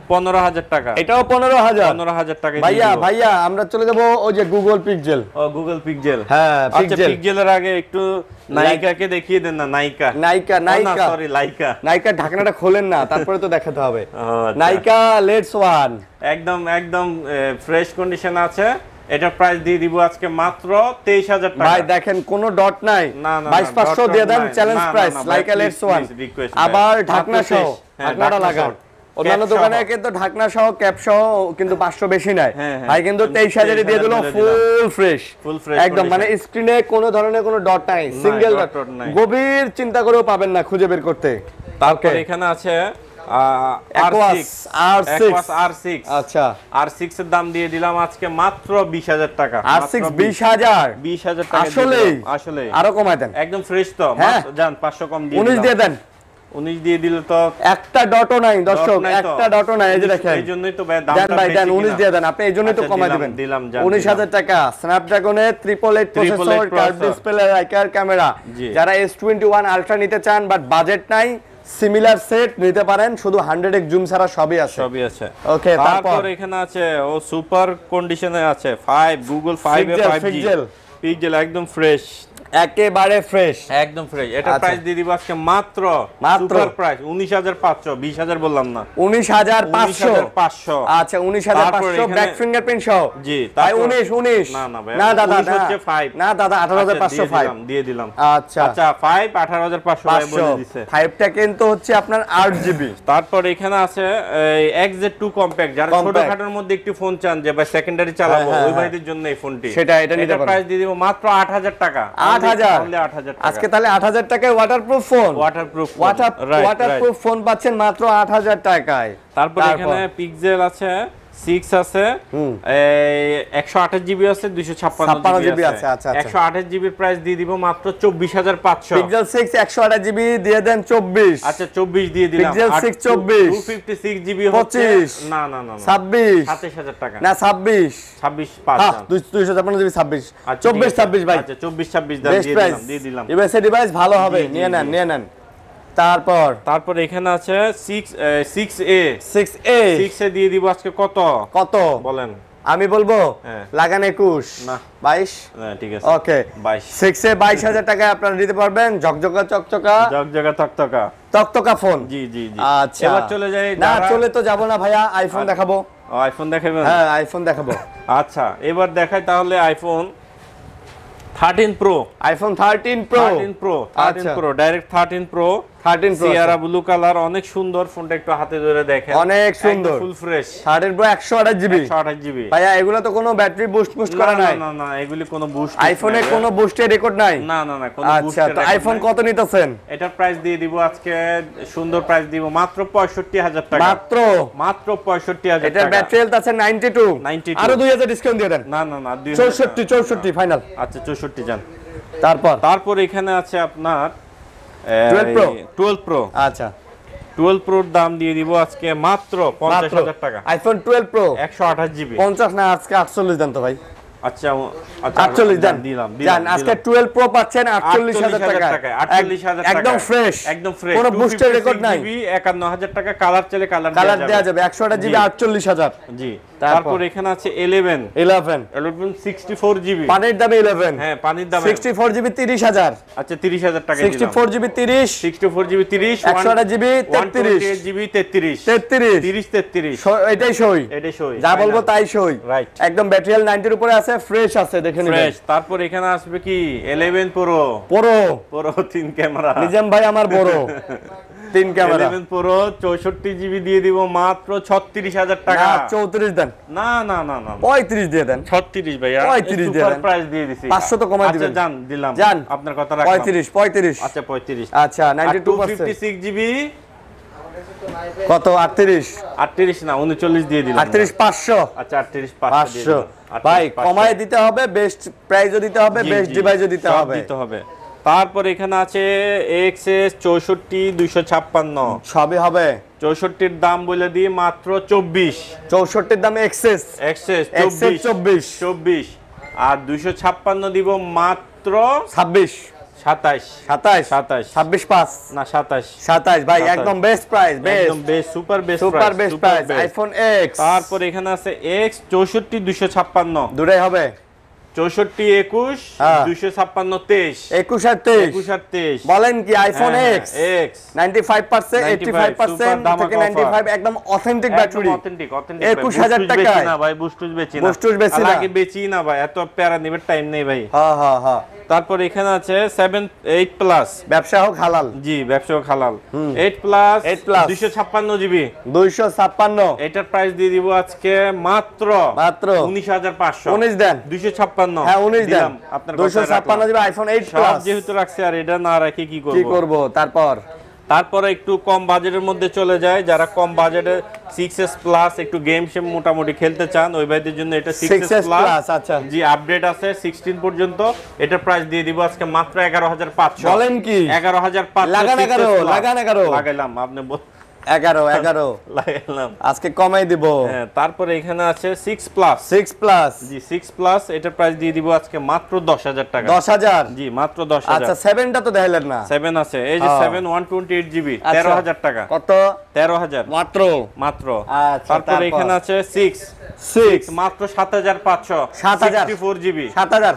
C: 15000 টাকা।
B: এটাও 15000
C: টাকা।
B: ভাইয়া আমরা চলে যাব ওই যে গুগল পিক্সেল।
C: ও গুগল পিক্সেল,
B: হ্যাঁ
C: আচ্ছা পিক্সেলের আগে একটু নাইকাকে দেখিয়ে দেন না। নাইকা সরি লাইকা
B: ঢাকনাটা খোলেন না, তারপরে তো দেখাতে হবে। নাইকা লেটস ওয়ান
C: একদম ফ্রেশ কন্ডিশন আছে। এটা প্রাইস দিয়ে দিব আজকে মাত্র 23000 টাকা।
B: ভাই দেখেন কোনো ডট নাই, 22500 দিয়ে দেন, challenge price Laika let's one. আবার ঢাকনা সহ, ঢাকনাটা লাগান। অন্যান্য দোকানে কিন্তু ঢাকনা সহ ক্যাপ সহ কিন্তু 500 বেশি নাই, ভাই কিন্তু 23000 এ দিয়ে দিল ফুল ফ্রেশ একদম, মানে স্ক্রিনে কোনো ধরনের কোনো ডট নাই, সিঙ্গেল ডট, গভীর চিন্তা করেও পাবেন না খুঁজে বের করতে।
C: তারপর এখানে আছে R6।
B: আচ্ছা
C: R6 এর দাম দিয়ে দিলাম আজকে মাত্র 20000 টাকা।
B: R6 20000
C: টাকা।
B: আসলে আরো কমায় দেন,
C: একদম ফ্রেশ তো। জান 500 কম দিয়ে
B: 19 দিয়ে দেন।
C: 19 দিয়ে দিলে তো
B: একটা ডটও নাই দর্শক, একটা ডটও নাই। এই যে দেখেন,
C: এইজন্যই তো দামটা
B: দেন ভাই দেন, 19 দিয়ে দেন, আপনি এইজন্যই তো কমায় দিবেন। 19000 টাকা। স্ন্যাপড্রাগনের 888 প্রসেসর, কার্ভ ডিসপ্লে, রাইকার ক্যামেরা। যারা S21 আলট্রা নিতে চান বাট বাজেট নাই, সিমিলার সেট নিতে পারেন, শুধু 100x জুম ছাড়া সবই আছে। ওকে,
C: তারপর এখানে আছে ও সুপার কন্ডিশনে আছে 5 গুগল 5 এ 5G পিক্সেল, একদম ফ্রেশ,
B: একেবারে ফ্রেশ,
C: একদম ফ্রেশ। এটা প্রাইস দিয়ে দিব আজকে মাত্র সুপার প্রাইস 19500, 20000 বললাম না,
B: 19500। আচ্ছা 19500 ব্যাক ফিঙ্গারপ্রিন্ট সহ।
C: জি
B: তাই 19
C: না ভাই,
B: না দাদা
C: হচ্ছে 5
B: না দাদা 18505
C: দিয়ে দিলাম।
B: আচ্ছা
C: 5 18500 ভাই বলে দিছে।
B: 5টা কিন্তু হচ্ছে আপনার 8GB।
C: তারপর এখানে আছে এই XZ2 কম্প্যাক্ট, যারা ছোটখাটোর মধ্যে একটু ফোন চান যে ভাই সেকেন্ডারি চালাবো, ওই ভাইদের জন্য এই ফোনটি।
B: এটা নিতে পারেন।
C: প্রাইস দিয়ে দিব মাত্র 8000 টাকা।
B: 8000 আজকে তাহলে 8000 টাকায় ওয়াটারপ্রুফ ফোন, ওয়াটারপ্রুফ ফোন পাচ্ছেন মাত্র 8000 টাকায়।
C: তারপর এখানে পিক্সেল আছে 6 আছে, 128 জিবি আছে, 256 জিবি আছে।
B: আচ্ছা
C: 128 জিবির প্রাইস দিয়ে দিব মাত্র 24500।
B: পিক্সেল 6 128 জিবি দিয়ে দেন 24।
C: আচ্ছা 24 দিয়ে দিলাম।
B: পিক্সেল 6 24,
C: 256 জিবি হচ্ছে
B: 25
C: না
B: 26
C: 27000 টাকা।
B: না 26
C: 5
B: 256 জিবি 26 24 ভাই।
C: আচ্ছা 24 26 দিয়ে দিলাম।
B: এবার ডিভাইস ভালো হবে, নিয়ে নেন।
C: তারপর এখানে আছে 6A 6A দিয়ে দিব আজকে কত বলেন?
B: আমি বলবো লাগান 21
C: না
B: 22।
C: ঠিক আছে
B: ওকে
C: 22।
B: 6A 22000 টাকায় আপনারা নিতে পারবেন ঝকঝকা চকচকা ফোন।
C: জি
B: আচ্ছা
C: এবার চলে যাই।
B: না চলে তো যাব না ভাইয়া, আইফোন দেখাবো।
C: আইফোন দেখাবেন?
B: হ্যাঁ আইফোন দেখাবো।
C: আচ্ছা এবার দেখাই তাহলে iPhone 13 pro.
B: IPhone 13 pro
C: direct 13 pro Sierra blue colour, অনেক সুন্দর ফোনটা, একটু হাতে ধরে দেখেন,
B: অনেক সুন্দর,
C: ফুল ফ্রেশ।
B: 13 pro 128 GB. ভাইয়া এগুলো তো কোনো ব্যাটারি বুস্ট করা নাই?
C: না এগুলি কোনো বুস্ট,
B: আইফোনে কোনো বুস্টের রেকর্ড নাই?
C: না কোনো বুস্ট।
B: আচ্ছা তো আইফোন কত নিতেছেন?
C: এটার প্রাইস দিয়ে দিব আজকে, সুন্দর প্রাইস দিব মাত্র 65000 টাকা। মাত্র 65000 টাকা।
B: এটার ব্যাটারি হেলথ আছে 92। আরো 2000 ডিসকাউন্ট দিয়ে দেন।
C: না
B: 64 ফাইনাল।
C: আচ্ছা 64 যান।
B: তারপর
C: এখানে আছে আপনার
B: 12 প্রো। আচ্ছা
C: 12 প্রোর দাম দিয়ে দিব আজকে মাত্র 50000 টাকা।
B: IPhone 12 pro
C: 128 GB.
B: 50 না, আজকে 48 দেন তো ভাই।
C: আচ্ছা
B: 48 দিলাম। আজকে 12 প্রো পাচ্ছেন 48000 টাকা।
C: 48000 টাকা
B: একদম ফ্রেশ,
C: কোনো বুস্টের রেকর্ড নাই। 51000 টাকা, কালার চলে কালার
B: দেয়া যাবে। 128 জিবি 48000।
C: জি তারপর এখানে আছে 11 64 জিবি।
B: পানির দামে 11।
C: হ্যাঁ পানির দামে
B: 64 জিবি 30000।
C: আচ্ছা 30000 টাকা দিলাম।
B: 64 জিবি 30,
C: 64 জিবি 30,
B: 128 জিবি 33
C: জিবি 33
B: এটাই সই। যা বলবো তাই সই।
C: রাইট,
B: একদম ব্যাটারি হেলথ 90 এর উপরে আছে, ফ্রেশ আছে, দেখে নিন ফ্রেশ।
C: তারপর এখানে আসবে কি 11 প্রো 3 ক্যামেরা।
B: নিজাম ভাই আমার বড় তিন ক্যামেরা
C: 11 প্রো 64 জিবি দিয়ে দিব মাত্র 36000 টাকা।
B: 34 দেন।
C: না না না না
B: 35 দিয়ে দেন।
C: 36 ভাইয়া
B: 35 দিয়ে দেন।
C: সুপার প্রাইস দিয়ে দিছি।
B: 500 তো কমাই দিবেন।
C: আচ্ছা জান দিলাম।
B: জান
C: আপনার কথা রাখলাম।
B: 35।
C: আচ্ছা 35।
B: আচ্ছা 92%
C: 256 জিবি
B: কত? 38
C: না 39 দিয়ে দিলাম।
B: 38 500।
C: আচ্ছা 38 500 দিয়ে
B: 500
C: দিলাম।
B: ভাই
C: 38
B: কমায় দিতে হবে, বেস্ট প্রাইসও দিতে হবে,
C: জি,
B: বেস্ট
C: জি,
B: ডিভাইসও দিতে
C: সব
B: হবে।
C: দিতে হবে। তারপর এখানে আছে XS 64 256
B: সবই হবে।
C: 64 এর দাম বলে দিয়ে মাত্র 24।
B: 64 দামে এক্সেস
C: XS
B: 24
C: আর 256 দিব মাত্র
B: 26
C: 27
B: 27 26 5
C: না 27
B: 27 ভাই
C: 27
B: একদম বেস্ট প্রাইস,
C: একদম
B: best
C: best super
B: best price iPhone x.
C: তারপর এখানে আছে X 64 256
B: দুটাই হবে
C: 64 21
B: হ্যাঁ।
C: 256 23
B: 21 আর 23
C: 21 আর 23
B: বলেন কি আইফোন এক্স
C: X
B: 95% 85% থেকে 95 একদম অথেন্টিক ব্যাটারি।
C: অথেন্টিক
B: 21,000 টাকায়
C: না ভাই বুস্টুস বেচি না
B: বুস্টুস বেচি না।
C: আগে বেচি না ভাই, এত প্যারা নিবার টাইম নেই ভাই।
B: হ্যাঁ হ্যাঁ হ্যাঁ
C: তারপর এখানে আছে 8 প্লাস
B: ব্যবসা হোক হালাল।
C: জি ব্যবসা হালাল 8 প্লাস
B: 8 plus
C: 256 জিবি
B: 256
C: এটার প্রাইস দিয়ে দিব আজকে মাত্র 19500
B: 19 দেন।
C: 256
B: হ্যাঁ 19 দেন।
C: আপনার
B: 256 জিবি আইফোন 8
C: সব
B: প্লাস
C: যেহেতু রাখছে আর এটা না রাখি কি
B: কি
C: করব।
B: করব
C: তারপরে একটু কম বাজেটের মধ্যে চলে যায়, যারা কম বাজেটে 6s প্লাস একটু গেম শেম মোটামুটি খেলতে চান ওই ভাইদের জন্য এটা 6s প্লাস।
B: আচ্ছা
C: জি আপডেট আছে 16 পর্যন্ত। এটার প্রাইস দিয়ে দিব আজকে মাত্র 11500।
B: বলেন কি
C: 11500
B: লাগান 11
C: লাগাইলাম আপনি
B: 11
C: লাগাইলাম
B: আজকে কমাই দিব।
C: হ্যাঁ তারপরে এখানে আছে 6 প্লাস
B: 6 প্লাস
C: জি 6 প্লাস এটার প্রাইস দিয়ে দিব আজকে মাত্র 10000 টাকা।
B: 10000
C: জি মাত্র 10000।
B: আচ্ছা 7টা তো দেখাইলেন না।
C: 7 আছে এই যে 7 128 জিবি 13000 টাকা।
B: কত?
C: 13000
B: মাত্র।
C: আচ্ছা তারপরে এখানে আছে 6 মাত্র 7500 64 জিবি
B: 7000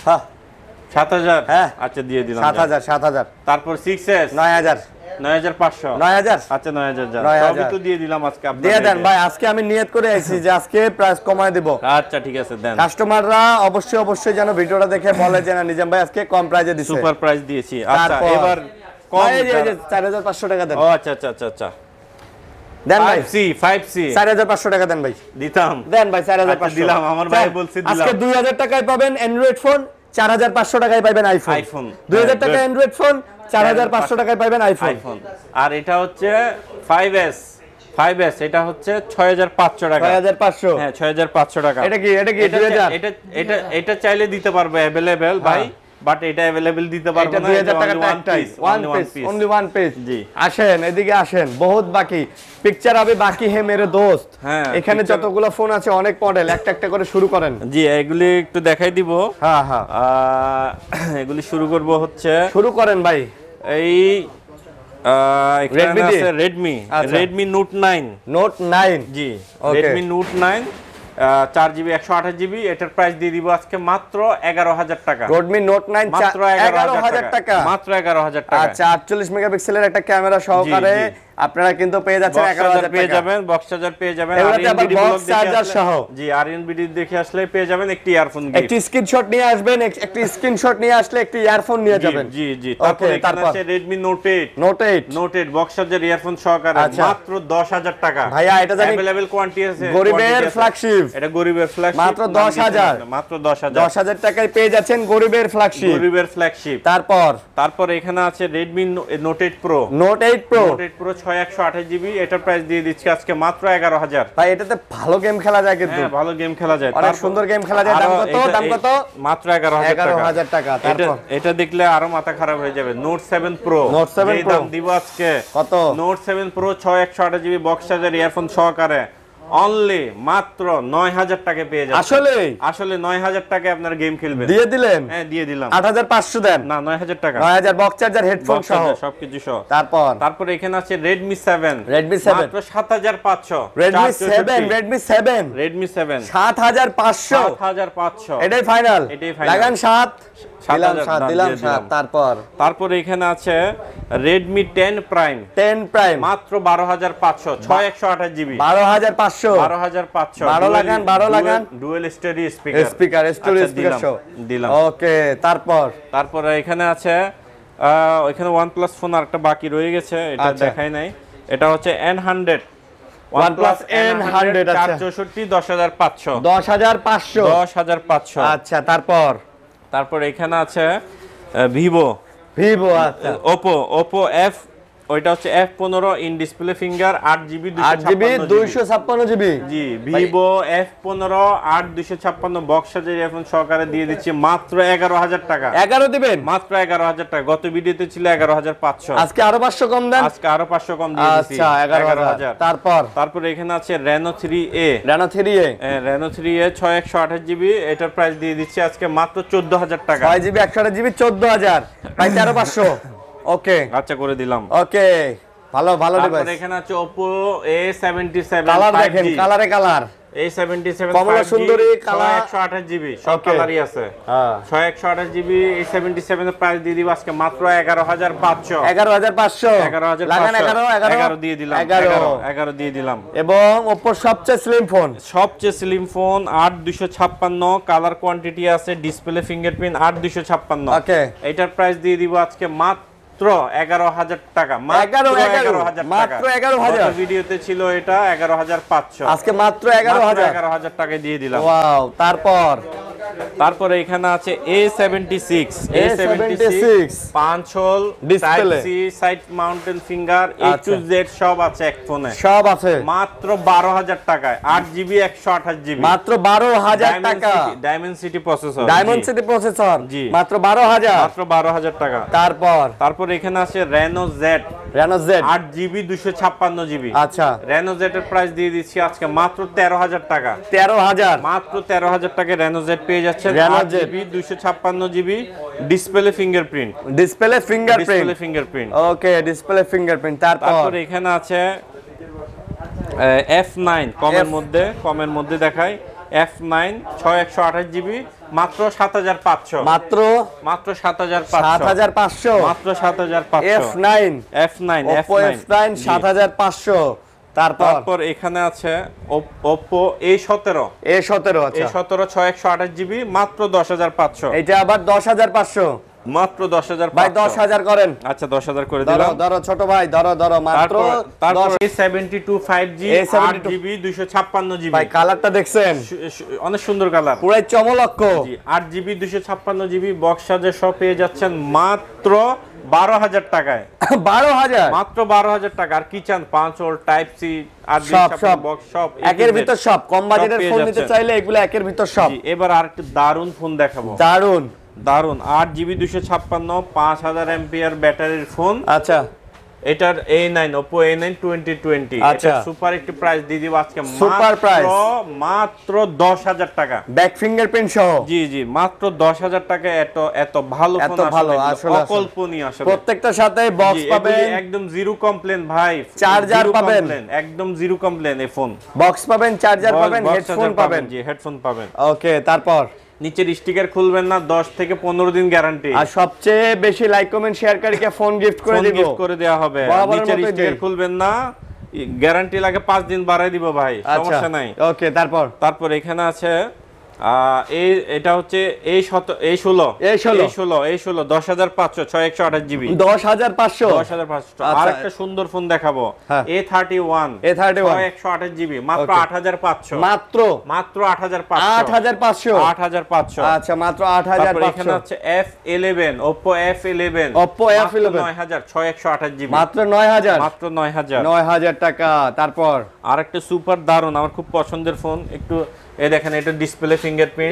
B: হ্যাঁ
C: 7000
B: হ্যাঁ
C: আচ্ছা দিয়ে দিলাম
B: 7000
C: তারপর 6s
B: 9000
C: 9500
B: 9000
C: আচ্ছা 9000
B: 9000
C: সবই তো দিয়ে দিলাম আজকে আপনাদের।
B: দিয়ে দেন ভাই, আজকে আমি নিয়ত করে আইছি যে আজকে প্রাইস কমায় দেব।
C: আচ্ছা ঠিক আছে দেন।
B: কাস্টমাররা অবশ্যই যেন ভিডিওটা দেখে বলে যে না নিজাম ভাই আজকে কম প্রাইসে দিছে।
C: সুপার প্রাইস দিয়েছি। আচ্ছা
B: তারপর
C: এবার কম
B: এই যে 4500 টাকা দেন।
C: ও আচ্ছা
B: দেন ভাই
C: 5C
B: 4500 টাকা দেন ভাই।
C: দিতাম
B: দেন ভাই 4500
C: আচ্ছা, দিলাম, আমার ভাই বলছে দিলাম।
B: আজকে 2000 টাকায় পাবেন অ্যান্ড্রয়েড ফোন, 4500 টাকায় পাবেন আইফোন। 2000 টাকা অ্যান্ড্রয়েড ফোন, 4500 টাকায় পাবেন আইফোন।
C: আর এটা হচ্ছে 5S এটা হচ্ছে 6500 টাকা।
B: 6500
C: হ্যাঁ 6500 টাকা।
B: এটা কি 2000?
C: এটা চাইলে দিতে পারবে अवेलेबल ভাই, বাট এটা अवेलेबल দিতে পারবে না।
B: 2000 টাকাটা একটাই only one piece
C: জি
B: আসেন এদিকে আসেন, বহুত বাকি পিকচার আবে বাকি হে মেরে দোস্ত।
C: হ্যাঁ
B: এখানে যতগুলো ফোন আছে অনেক মডেল, একটা করে শুরু করেন।
C: জি এগুলি একটু দেখাই দিব।
B: হ্যাঁ হ্যাঁ
C: এগুলি শুরু করব হচ্ছে
B: শুরু করেন ভাই।
C: এই এখানে আছে Redmi Note 9 জি Redmi Note 9 4GB 128GB এটার প্রাইস দিয়ে দিব আজকে মাত্র 11000 টাকা।
B: Redmi Note 9
C: মাত্র
B: 11000 টাকা
C: মাত্র 11000 টাকা।
B: আচ্ছা 48 মেগাপিক্সেলের একটা ক্যামেরা সহকারে আপনারা কিন্তু পেয়ে যাচ্ছেন 11000 টাকা।
C: পেয়ে যাবেন বক্স চার্জার পেয়ে যাবেন
B: এগুলোতে আবার বক্স চার্জার সহ।
C: জি RNBD দেখে আসলে পেয়ে যাবেন একটি ইয়ারফোন গিফট।
B: একটি স্ক্রিনশট নিয়ে আসবেন, একটি স্ক্রিনশট নিয়ে আসলে একটি ইয়ারফোন নিয়ে যাবেন।
C: জি তারপর এখানে আছে Redmi Note 8 box charger earphone সহকারে মাত্র 10000 টাকা।
B: ভাইয়া এটা জানি
C: अवेलेबल কোয়ান্টিটি আছে,
B: গরিবের ফ্ল্যাগশিপ।
C: এটা গরিবের ফ্ল্যাগশিপ
B: মাত্র 10000
C: মাত্র 10000
B: 10000 টাকায় পেয়ে যাচ্ছেন গরিবের ফ্ল্যাগশিপ।
C: তারপর এখানে আছে Redmi Note 8 Pro 6128GB এটার প্রাইস দিয়ে দিচ্ছি আজকে মাত্র 11000।
B: ভাই এটাতে ভালো গেম খেলা যায় কিন্তু।
C: হ্যাঁ ভালো গেম খেলা যায়,
B: অনেক সুন্দর গেম খেলা যায়। দাম কত?
C: মাত্র 11000
B: টাকা। তারপর
C: এটা দেখলে আরো মাথা খারাপ হয়ে যাবে। Note 7 Pro এই দাম দিব আজকে
B: কত?
C: Note 7 Pro 6128GB box charger earphone সহকারে অনলি মাত্র 9000 টাকা পেয়ে যাবেন। আসলে 9000 টাকায় আপনারা গেম খেলবেন।
B: দিয়ে দিলেন?
C: হ্যাঁ দিয়ে দিলাম।
B: 8500 দেন
C: না 9000 টাকা।
B: 9000 বক্স চার্জার হেডফোন সহ
C: সবকিছু সহ।
B: তারপর
C: এখানে আছে Redmi 7
B: মাত্র
C: 7500।
B: Redmi 7 7500 এটাই ফাইনাল। লাগান 7 দিলাম 7
C: তারপর এখানে আছে Redmi 10 Prime মাত্র 12500 6128GB
B: 12500 12 লাগান
C: ডুয়াল স্টেরিও
B: স্পিকার
C: দিলাম।
B: ওকে তারপর
C: এখানে আছে ওইখানে OnePlus ফোন আরেকটা বাকি রয়ে গেছে, এটা দেখাই নাই। এটা হচ্ছে N100
B: OnePlus N100 আচ্ছা
C: 464 10500
B: 10500 আচ্ছা তারপর
C: এখানে আছে ভিভো
B: আচ্ছা
C: Oppo F, ওইটা হচ্ছে F15 in display finger 8GB
B: 256GB
C: G Vivo F15 8256 box সাজের ইয়ারফোন সহকারে দিয়ে দিচ্ছি মাত্র 11000 টাকা।
B: 11 দিবেন
C: মাত্র 11000 টাকা। গত ভিডিওতে ছিল 11500,
B: আজকে আরো 500 কম দেন।
C: আজকে আরো 500 কম দিয়ে দিচ্ছি।
B: আচ্ছা 11000
C: তারপর এখানে আছে Reno 3A
B: Reno 3A
C: 6128GB, এটার প্রাইস দিয়ে দিচ্ছি আজকে মাত্র 14000 টাকা।
B: 6GB 128GB 14000 প্রাইস আরো 500 ওকে
C: আচ্ছা করে দিলাম।
B: ওকে ভালো ডিভাইস।
C: তারপর এখানে আছে Oppo A77
B: কালার দেখেন, কালার
C: A77
B: কমলা সুন্দরী কালার
C: 128GB সব কালারই আছে। 128GB A77 এর প্রাইস দিয়ে দিব আজকে মাত্র 11500
B: লাগান 11
C: দিয়ে দিলাম 11 দিয়ে দিলাম।
B: এবং Oppo সবচেয়ে স্লিম ফোন 8256 কালার কোয়ান্টিটি আছে, ডিসপ্লে ফিঙ্গারপ্রিন্ট 8256 ওকে
C: এটার প্রাইস দিয়ে দিব আজকে মাত্র 11000 টাকা। মাত্র
B: 11000
C: ভিডিওতে ছিল এটা 11500,
B: আজকে মাত্র 11000
C: টাকায় দিয়ে দিলাম।
B: ওয়াও
C: তারপরে এখানে আছে A76 পাঁচ whole
B: display
C: side mountain finger A to Z সব আছে এক ফোনে,
B: সব আছে
C: মাত্র 12000 টাকায় 8GB 128GB
B: মাত্র 12000 টাকা।
C: ডায়মেনসিটি প্রসেসর জি
B: মাত্র 12000
C: টাকা। তারপর এখানে আছে Reno Z 8GB 256GB
B: আচ্ছা
C: Reno Z এর প্রাইস দিয়ে দিচ্ছি আজকে মাত্র 13000 টাকা। মাত্র 13000 টাকায় Reno Z পেয়ে যাচ্ছেন 8GB 256GB ডিসপ্লে ফিঙ্গারপ্রিন্ট
B: ওকে ডিসপ্লে ফিঙ্গারপ্রিন্ট।
C: তারপর এখানে আছে F9 কমের মধ্যে দেখাই F9 6128GB মাত্র 7500
B: মাত্র
C: 7500 মাত্র 7500
B: F9 7500 তারপর
C: এখানে আছে Oppo A17
B: আচ্ছা
C: A17 6128GB মাত্র 10500
B: এটা আবার 10500
C: মাত্র 10000
B: ভাই 10000 করেন।
C: আচ্ছা 10000 করে দিলাম।
B: ধরো ছোট ভাই ধরো মাত্র।
C: তারপর A72 5G 8GB 256GB
B: ভাই কালারটা দেখছেন
C: অনেক সুন্দর কালার,
B: পুরো চমলক্ষ।
C: জি 8GB 256GB বক্স সাজে সব পেয়ে যাচ্ছেন মাত্র 12000 টাকায়।
B: 12000
C: মাত্র 12000 টাকা। আর কি চান 5 হোল টাইপ সি আর
B: সব
C: বক্স সব
B: একের ভিতর সব। কম বাজেটের ফোন নিতে চাইলে এগুলো একের ভিতর সব।
C: এবার আরেকটা দারুন ফোন দেখাবো, দারুন 8GB 256 5000 এমপিআর ব্যাটারির ফোন।
B: আচ্ছা
C: এটার A9 Oppo A9 2020
B: আচ্ছা
C: সুপার একটি প্রাইস দিয়ে দিব আজকে মাত্র 10000 টাকা
B: ব্যাক ফিঙ্গারপ্রিন্ট সহ।
C: জি মাত্র 10000 টাকা। এত ভালো ফোন আসলে অকল্পনীয়। আসলে
B: প্রত্যেকটার সাথে বক্স পাবেন,
C: একদম জিরো কমপ্লেন ভাই,
B: চার্জার পাবেন
C: একদম জিরো কমপ্লেন। এই ফোন
B: বক্স পাবেন, চার্জার পাবেন, হেডফোন পাবেন।
C: জি হেডফোন পাবেন।
B: ওকে তারপর
C: নিচের স্টিকার খুলবেন না, 10 থেকে 15 দিন গ্যারান্টি।
B: আর সবচেয়ে বেশি লাইক কমেন্ট শেয়ারকারীকে ফোন গিফট করে দেওয়া হবে।
C: নিচের স্টিকার খুলবেন না, গ্যারান্টি লাগে 5 দিন বাড়াই দিব ভাই, সমস্যা নাই।
B: ওকে তারপর
C: এখানে আছে এটা হচ্ছে A16 10500 6128GB 10500। আরেকটা সুন্দর ফোন দেখাবো A31 128GB মাত্র 8500
B: মাত্র
C: 8500
B: আচ্ছা মাত্র 8500।
C: এখানে আছে F11 Oppo F11 9000 6128GB
B: মাত্র
C: 9000
B: টাকা। তারপর
C: আরেকটা সুপার দারুন আমার খুব পছন্দের ফোন, একটু এই দেখেন, এটা ডিসপ্লে ফিঙ্গারপ্রিন্ট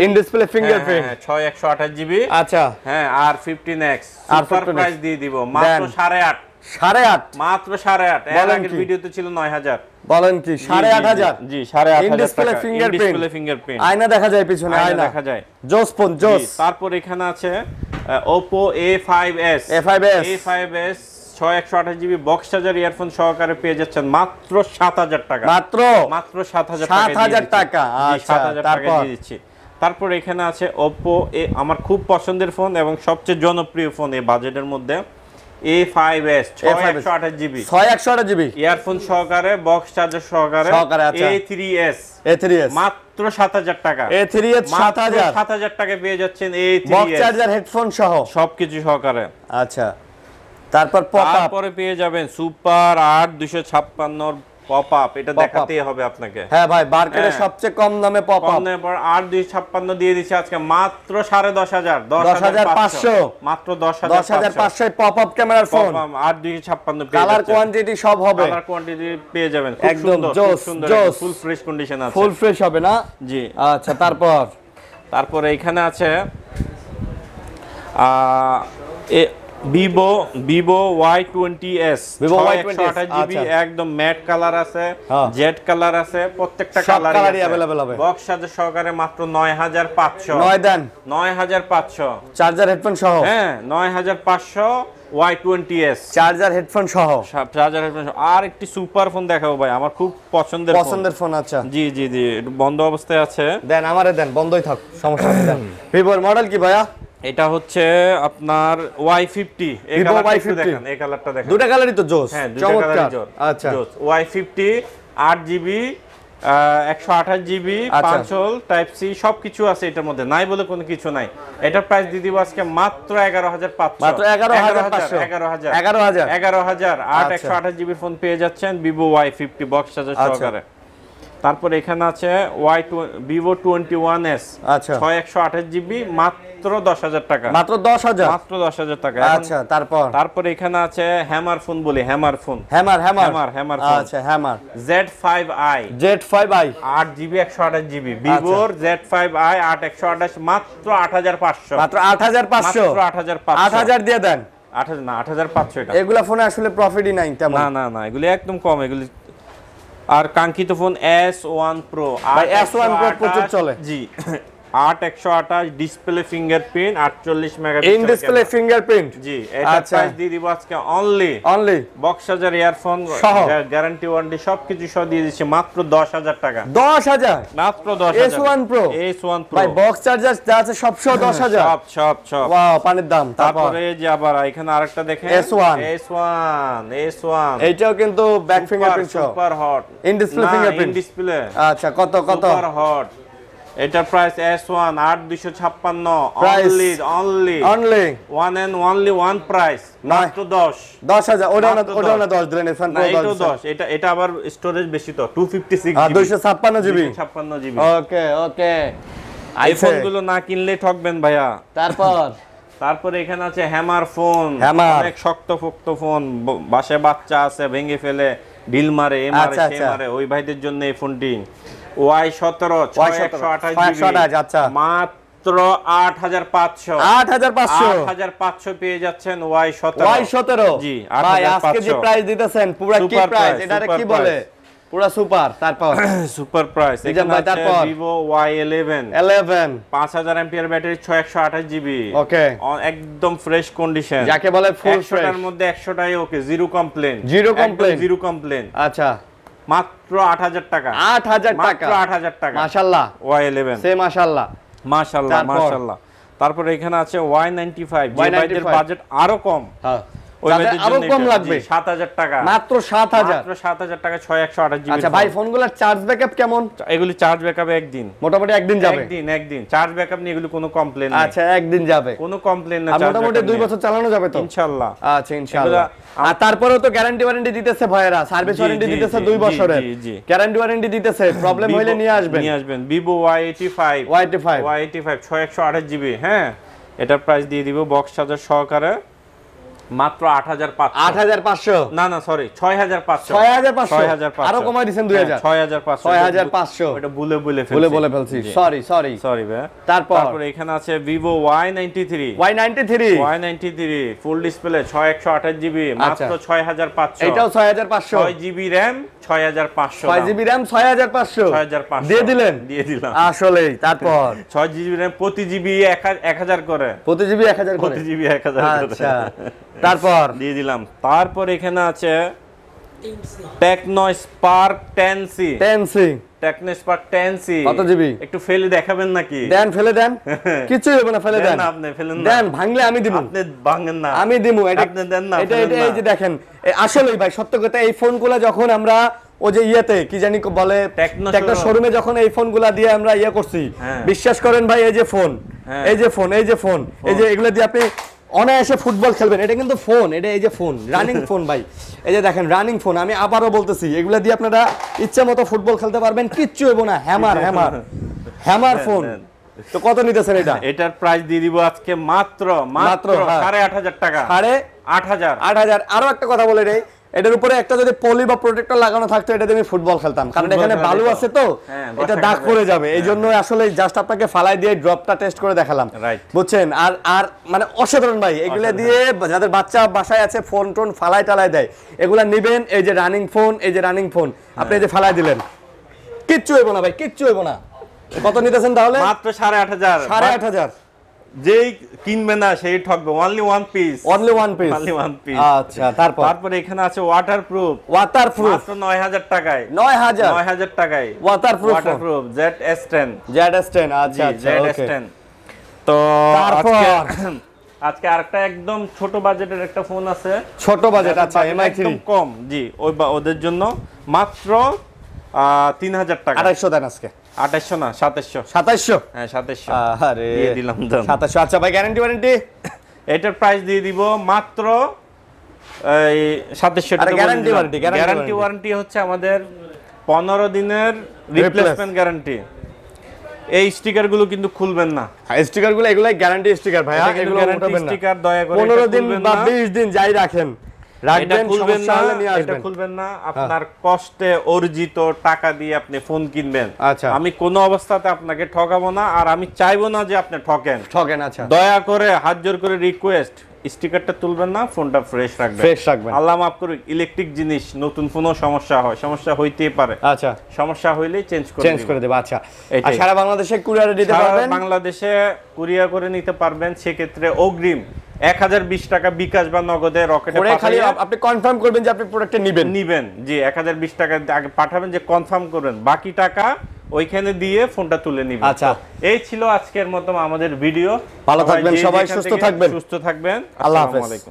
C: 6128GB
B: আচ্ছা
C: হ্যাঁ। আর 15X সুপার প্রাইস দিয়ে দিব মাত্র 8.5 মাত্র 8.5। এর আগের ভিডিওতে ছিল 9000।
B: বলেন কি 8.5
C: জি 8.5
B: ডিসপ্লে ফিঙ্গারপ্রিন্ট আয়না দেখা যায়, পিছনে আয়না
C: দেখা যায়,
B: জোস ফোন জোস।
C: তারপর এখানে আছে Oppo A5s 6128GB box charger earphone সহকারে পেয়ে যাচ্ছেন মাত্র 7000 টাকা। মাত্র 7000 টাকা।
B: আচ্ছা
C: 7000 টাকা দিয়ে দিচ্ছি। তারপর এখানে আছে Oppo আমার খুব পছন্দের ফোন এবং সবচেয়ে জনপ্রিয় ফোন এই বাজেটের মধ্যে A5s 6128GB ইয়ারফোন সহকারে বক্স চার্জার সহকারে A3s মাত্র 7000 টাকা।
B: A3s
C: 7000 টাকা পেয়ে যাচ্ছেন A3s
B: বক্স চার্জার হেডফোন সহ
C: সবকিছু সহকারে।
B: আচ্ছা তারপর পপ আপ,
C: তারপরে পেয়ে যাবেন সুপার 8256 পপ আপ, এটা দেখাতেই হবে আপনাকে।
B: হ্যাঁ ভাই, মার্কেটে সবচেয়ে কম দামে পপ আপ,
C: 8256 দিয়ে দিচ্ছি আজকে মাত্র 10500,
B: 10500,
C: মাত্র 10500
B: পপ আপ ক্যামেরার ফোন,
C: 8256 পেয়ে
B: কালার কোয়ান্টিটি সব হবে,
C: কালার কোয়ান্টিটি পেয়ে যাবেন,
B: একদম
C: সুন্দর ফুল ফ্রেশ কন্ডিশন আছে,
B: ফুল ফ্রেশ হবে না?
C: জি।
B: আচ্ছা, তারপরে
C: এখানে আছে Vivo Y20s,
B: Vivo Y20s,
C: 128GB, একদম ম্যাট কালার আছে, জেড কালার আছে, প্রত্যেকটা
B: সব
C: কালারই
B: কালারই अवेलेबल হবে।
C: বক্স সাথে সহকারে মাত্র 9500,
B: 9 দেন,
C: 9500
B: চার্জার হেডফোন সহ,
C: হ্যাঁ 9500 Y20s,
B: চার্জার হেডফোন সহ,
C: চার্জার হেডফোন সহ। আর একটি সুপার ফোন দেখাবো ভাই, আমার খুব পছন্দের ফোন।
B: আচ্ছা,
C: জি একটু বন্ধ অবস্থায় আছে,
B: দেন আমারে দেন, বন্ধই থাক, সমস্যা নেই। দেন ভিভোর মডেল কি ভাইয়া?
C: এটা হচ্ছে আপনার Y50, এই কালারটা দেখেন, এই কালারটা দেখেন,
B: দুটো কালারই তো জোস,
C: হ্যাঁ
B: চমৎকার। আচ্ছা,
C: Y50 8GB 128GB 5 whole type C সবকিছু আছে এটার মধ্যে, নাই বলে কোনো কিছু নাই। এটার প্রাইস দিয়ে দিব আজকে মাত্র 11500,
B: মাত্র 11500,
C: 11000 8 128GB ফোন পেয়ে যাচ্ছেন Vivo Y50 বক্স চার্জার সহকারে। তারপর এখানে আছে Vivo 21s,
B: আচ্ছা
C: 6128GB মাত্র 10000 টাকা,
B: মাত্র 10000,
C: মাত্র 10000 টাকা।
B: আচ্ছা, তারপর
C: এখানে আছে হ্যামার ফোন বলি, হ্যামার ফোন,
B: হ্যামার
C: ফোন,
B: আচ্ছা hammer
C: Z5i 8GB 128GB, Vivoর Z5i 8 128 মাত্র 8500,
B: মাত্র 8500,
C: মাত্র 8500,
B: 8000 দিয়ে দেন।
C: 8000 না 8500 এটা।
B: এগুলা ফোনে আসলে প্রফিটই নাই তেমন,
C: না এগুলি একদম কম এগুলি। আর কাঙ্ক্ষিত ফোন S1 Pro,
B: ভাই S1 Pro প্রচুর চলে,
C: জি 8 128 display fingerprint 48 megapixel
B: in display fingerprint,
C: জি। এটা প্রাইস দিয়ে দিব আজকে only box charger earphone guarantee warranty সবকিছু সহ দিয়ে দিচ্ছি মাত্র 10000 টাকা,
B: 10000
C: মাত্র 10000।
B: S1 Pro
C: ভাই
B: বক্স চার্জার যা আছে সব সহ 10000,
C: সব
B: ওয়াও পানির দাম।
C: তারপরে যে আবার এখানে আরেকটা দেখেন
B: S1, এইটাও কিন্তু ব্যাক ফিঙ্গারপ্রিন্ট সহ,
C: super hot
B: in display fingerprint,
C: in display.
B: আচ্ছা, কত
C: সুপার হট, এটার price S1 8256, only one and only one price, মাত্র
B: 10000। ওটা না 10 দিলেন, S1 Pro
C: 10। এটা আবার স্টোরেজ বেশি তো 256 GB,
B: 256
C: GB।
B: ওকে
C: আইফোন গুলো না কিনলে ঠকবেন ভাইয়া।
B: তারপর
C: এখানে আছে হ্যামার ফোন, অনেক শক্ত ফোন, বাসায় বাচ্চা আছে ভেঙে ফেলে ঢিল মারে, মারে ওই ভাইদের জন্য এই ফোনটি Y17 128GB,
B: আচ্ছা
C: মাত্র 8500 পেয়ে যাচ্ছেন Y17। জি,
B: ভাই আজকে যে প্রাইস দিতেছেন পুরো কি প্রাইস, এটারে কি বলে, পুরো সুপার। তারপর
C: সুপার প্রাইস এখানে আছে Vivo Y11 5000 MPR battery 128GB,
B: ওকে
C: একদম ফ্রেশ কন্ডিশন,
B: যাকে বলে ফুল ফ্রেশ,
C: 100টার মধ্যে 100টাই ওকে, জিরো কমপ্লেন। মাত্র 8000 টাকা,
B: 8000 টাকা,
C: মাত্র 8000 টাকা,
B: মাশাআল্লাহ।
C: Y11
B: সে মাশাআল্লাহ।
C: তারপরে এখানে আছে Y95, যে ভাইদের বাজেট আরো কম,
B: হ্যাঁ
C: ওই ভাইদের
B: আরো
C: জন্য
B: কম লাগবে,
C: 7000 টাকা,
B: মাত্র 7000
C: টাকা 6128GB।
B: আচ্ছা ভাই, ফোনগুলোর চার্জ ব্যাকআপ কেমন?
C: এগুলি চার্জ ব্যাকআপ একদিন,
B: মোটামুটি একদিন যাবে,
C: একদিন চার্জ ব্যাকআপ নিয়ে এগুলো কোনো কমপ্লেন নেই।
B: আচ্ছা, একদিন যাবে,
C: কোনো কমপ্লেন না,
B: মোটামুটি 2 বছর চালানো যাবে তো ইনশাআল্লাহ। আচ্ছা ইনশাআল্লাহ। আর তারপরেও তো গ্যারান্টি ওয়ারেন্টি দিতেছে ভাইরা, সার্ভিস ওয়ারেন্টি দিতেছে 2 বছরের, গ্যারান্টি ওয়ারেন্টি দিতেছে, প্রবলেম হইলে নিয়ে আসবেন।
C: Vivo Y85 6128GB, হ্যাঁ এটার প্রাইস দিয়ে দিব বক্স চার্জার সহকারে মাত্র 8500। না সরি 6500,
B: আরো কমাই দিবেন 2000,
C: 6500। এটা ভুলে
B: ফেলছি, সরি ভাই। তারপর
C: এখানে আছে Vivo Y93 full display 6128GB, মাত্র 6500।
B: এটাও 6500,
C: 6GB RAM 6500,
B: 6GB RAM 6500 দিয়ে দিলাম আসলেই। তারপর
C: 6GB RAM প্রতি জিবি 1000 করে,
B: প্রতি জিবি 1000 করে, আচ্ছা তারপর
C: দিয়ে দিলাম। তারপর এখানে আছে Tecno Spark 10C, কত জিবি?
B: একটু ফেলে দেখাবেন নাকি? ফেলে দেন, কিছু হবে না, ফেলে দেন। আপনি ফেলেন না, দেন, ভাঙলে আমি দিব। আপনি ভাঙেন না, আমি দিব। এটা আপনি দেন না, এটা এই যে দেখেন, আসলেই ভাই সত্য কথা, এই ফোনগুলো যখন আমরা ও যে ইয়েতে কি জানি বলে টেকনো শোরুমে যখন এই ফোনগুলা দিয়ে আমরা করছি, বিশ্বাস করেন ভাই, এই যে ফোন এই যে এগুলো দিয়ে আপনি অনায়াসে ফুটবল খেলবেন। এটা কিন্তু ফোন, এটা এই যে ফোন, রানিং ফোন ভাই, এই যে দেখেন রানিং ফোন। আমি আবারও বলতেছি, এগুলা দিয়ে আপনারা ইচ্ছা মতো ফুটবল খেলতে পারবেন, কিচ্ছু হইব না। Hammer phone. তো কত নিতেছেন এটা?
C: এটার প্রাইস দিয়ে দিব আজকে মাত্র 8,500 টাকা।
B: 8,500। আরো একটা কথা বলে নেই, এটার উপরে একটা যদি পলি বা প্রোটেক্টর লাগানো থাকতো, এটা দিয়ে আমি ফুটবল খেলতাম, কারণ এখানে বালু আছে তো এটা দাগ পড়ে যাবে। এই জন্য আসলে জাস্ট আপনাকে ফালাই দিয়ে ড্রপটা টেস্ট করে দেখালাম, বুঝছেন? আর মানে অসাধারণ ভাই, এগুলা দিয়ে যাদের বাচ্চা বাসায় আছে ফোন টোন ফালাই টালাই দেয়, এগুলা নিবেন। এই যে রানিং ফোন, এই যে রানিং ফোন আপনি এই যে ফালাই দিলেন, কিচ্ছু হইব না ভাই, কিচ্ছু হইব না। কত নিতেছেন তাহলে?
C: মাত্র 8,500।
B: 8,500।
C: যেই কিনবে না সেই ঠকবে। Only one piece. আচ্ছা, তারপর এখানে আছে ওয়াটারপ্রুফ মাত্র 9,000 টাকায়। 9,000 টাকায় ওয়াটারপ্রুফ ZS10।
B: আচ্ছা
C: ZS10। তো আজকে আরেকটা একদম ছোট বাজেটের একটা ফোন আছে।
B: ছোট বাজেট, আচ্ছা MI3
C: একদম কম, জি ওদের জন্য মাত্র 3,000 টাকা।
B: 2800 দেন আজকে।
C: 2800 না, 2700।
B: 2700?
C: হ্যাঁ 2700
B: আরে
C: দিয়ে দিলাম দাম।
B: 2700। আচ্ছা ভাই, গ্যারান্টি ওয়ারেন্টি?
C: এটার প্রাইস দিয়ে দিব মাত্র এই 2700 টাকা। গ্যারান্টি ওয়ারেন্টি হচ্ছে আমাদের 15 দিনের রিপ্লেসমেন্ট গ্যারান্টি। এই স্টিকার গুলো কিন্তু খুলবেন না।
B: স্টিকার গুলো এগুলাই গ্যারান্টি স্টিকার ভাই, এগুলো
C: গ্যারান্টি স্টিকার দয়া করে
B: 15 দিন বা 20 দিন যাই রাখেন, রাখবেন, সমস্যা হলে নিয়ে আসবেন।
C: এটা খুলবেন না, আপনার কষ্টে অর্জিত টাকা দিয়ে আপনি ফোন কিনবেন।
B: আচ্ছা,
C: আমি কোনো অবস্থাতে আপনাকে ঠকাবো না, আর আমি চাইবো না যে আপনি ঠকেন।
B: আচ্ছা
C: দয়া করে হাত জোর করে রিকোয়েস্ট, স্টিকারটা তুলবেন না, ফোনটা ফ্রেশ রাখবেন। আল্লাহ মাফ করুক, ইলেকট্রিক জিনিস, নতুন ফোনও সমস্যা হইতেই পারে।
B: আচ্ছা,
C: সমস্যা হইলেই চেঞ্জ করে দেব।
B: আচ্ছা, আর সারা বাংলাদেশে কুরিয়ারে দিতে পারবেন?
C: বাংলাদেশে কুরিয়ার করে নিতে পারবেন। সেক্ষেত্রে অগ্রিম 1020 টাকা বিকাশ বা নগদে রকেটে
B: পাঠিয়ে আপনি কনফার্ম করবেন যে আপনি প্রোডাক্টটা নিবেন।
C: জি 1020 টাকা আগে পাঠাবেন, যে কনফার্ম করবেন, বাকি টাকা ওইখানে দিয়ে ফোনটা তুলে নিবেন।
B: আচ্ছা,
C: এই ছিল আজকের মতো আমাদের ভিডিও।
B: ভালো থাকবেন সবাই, সুস্থ থাকবেন।
C: আল্লাহ হাফেজ।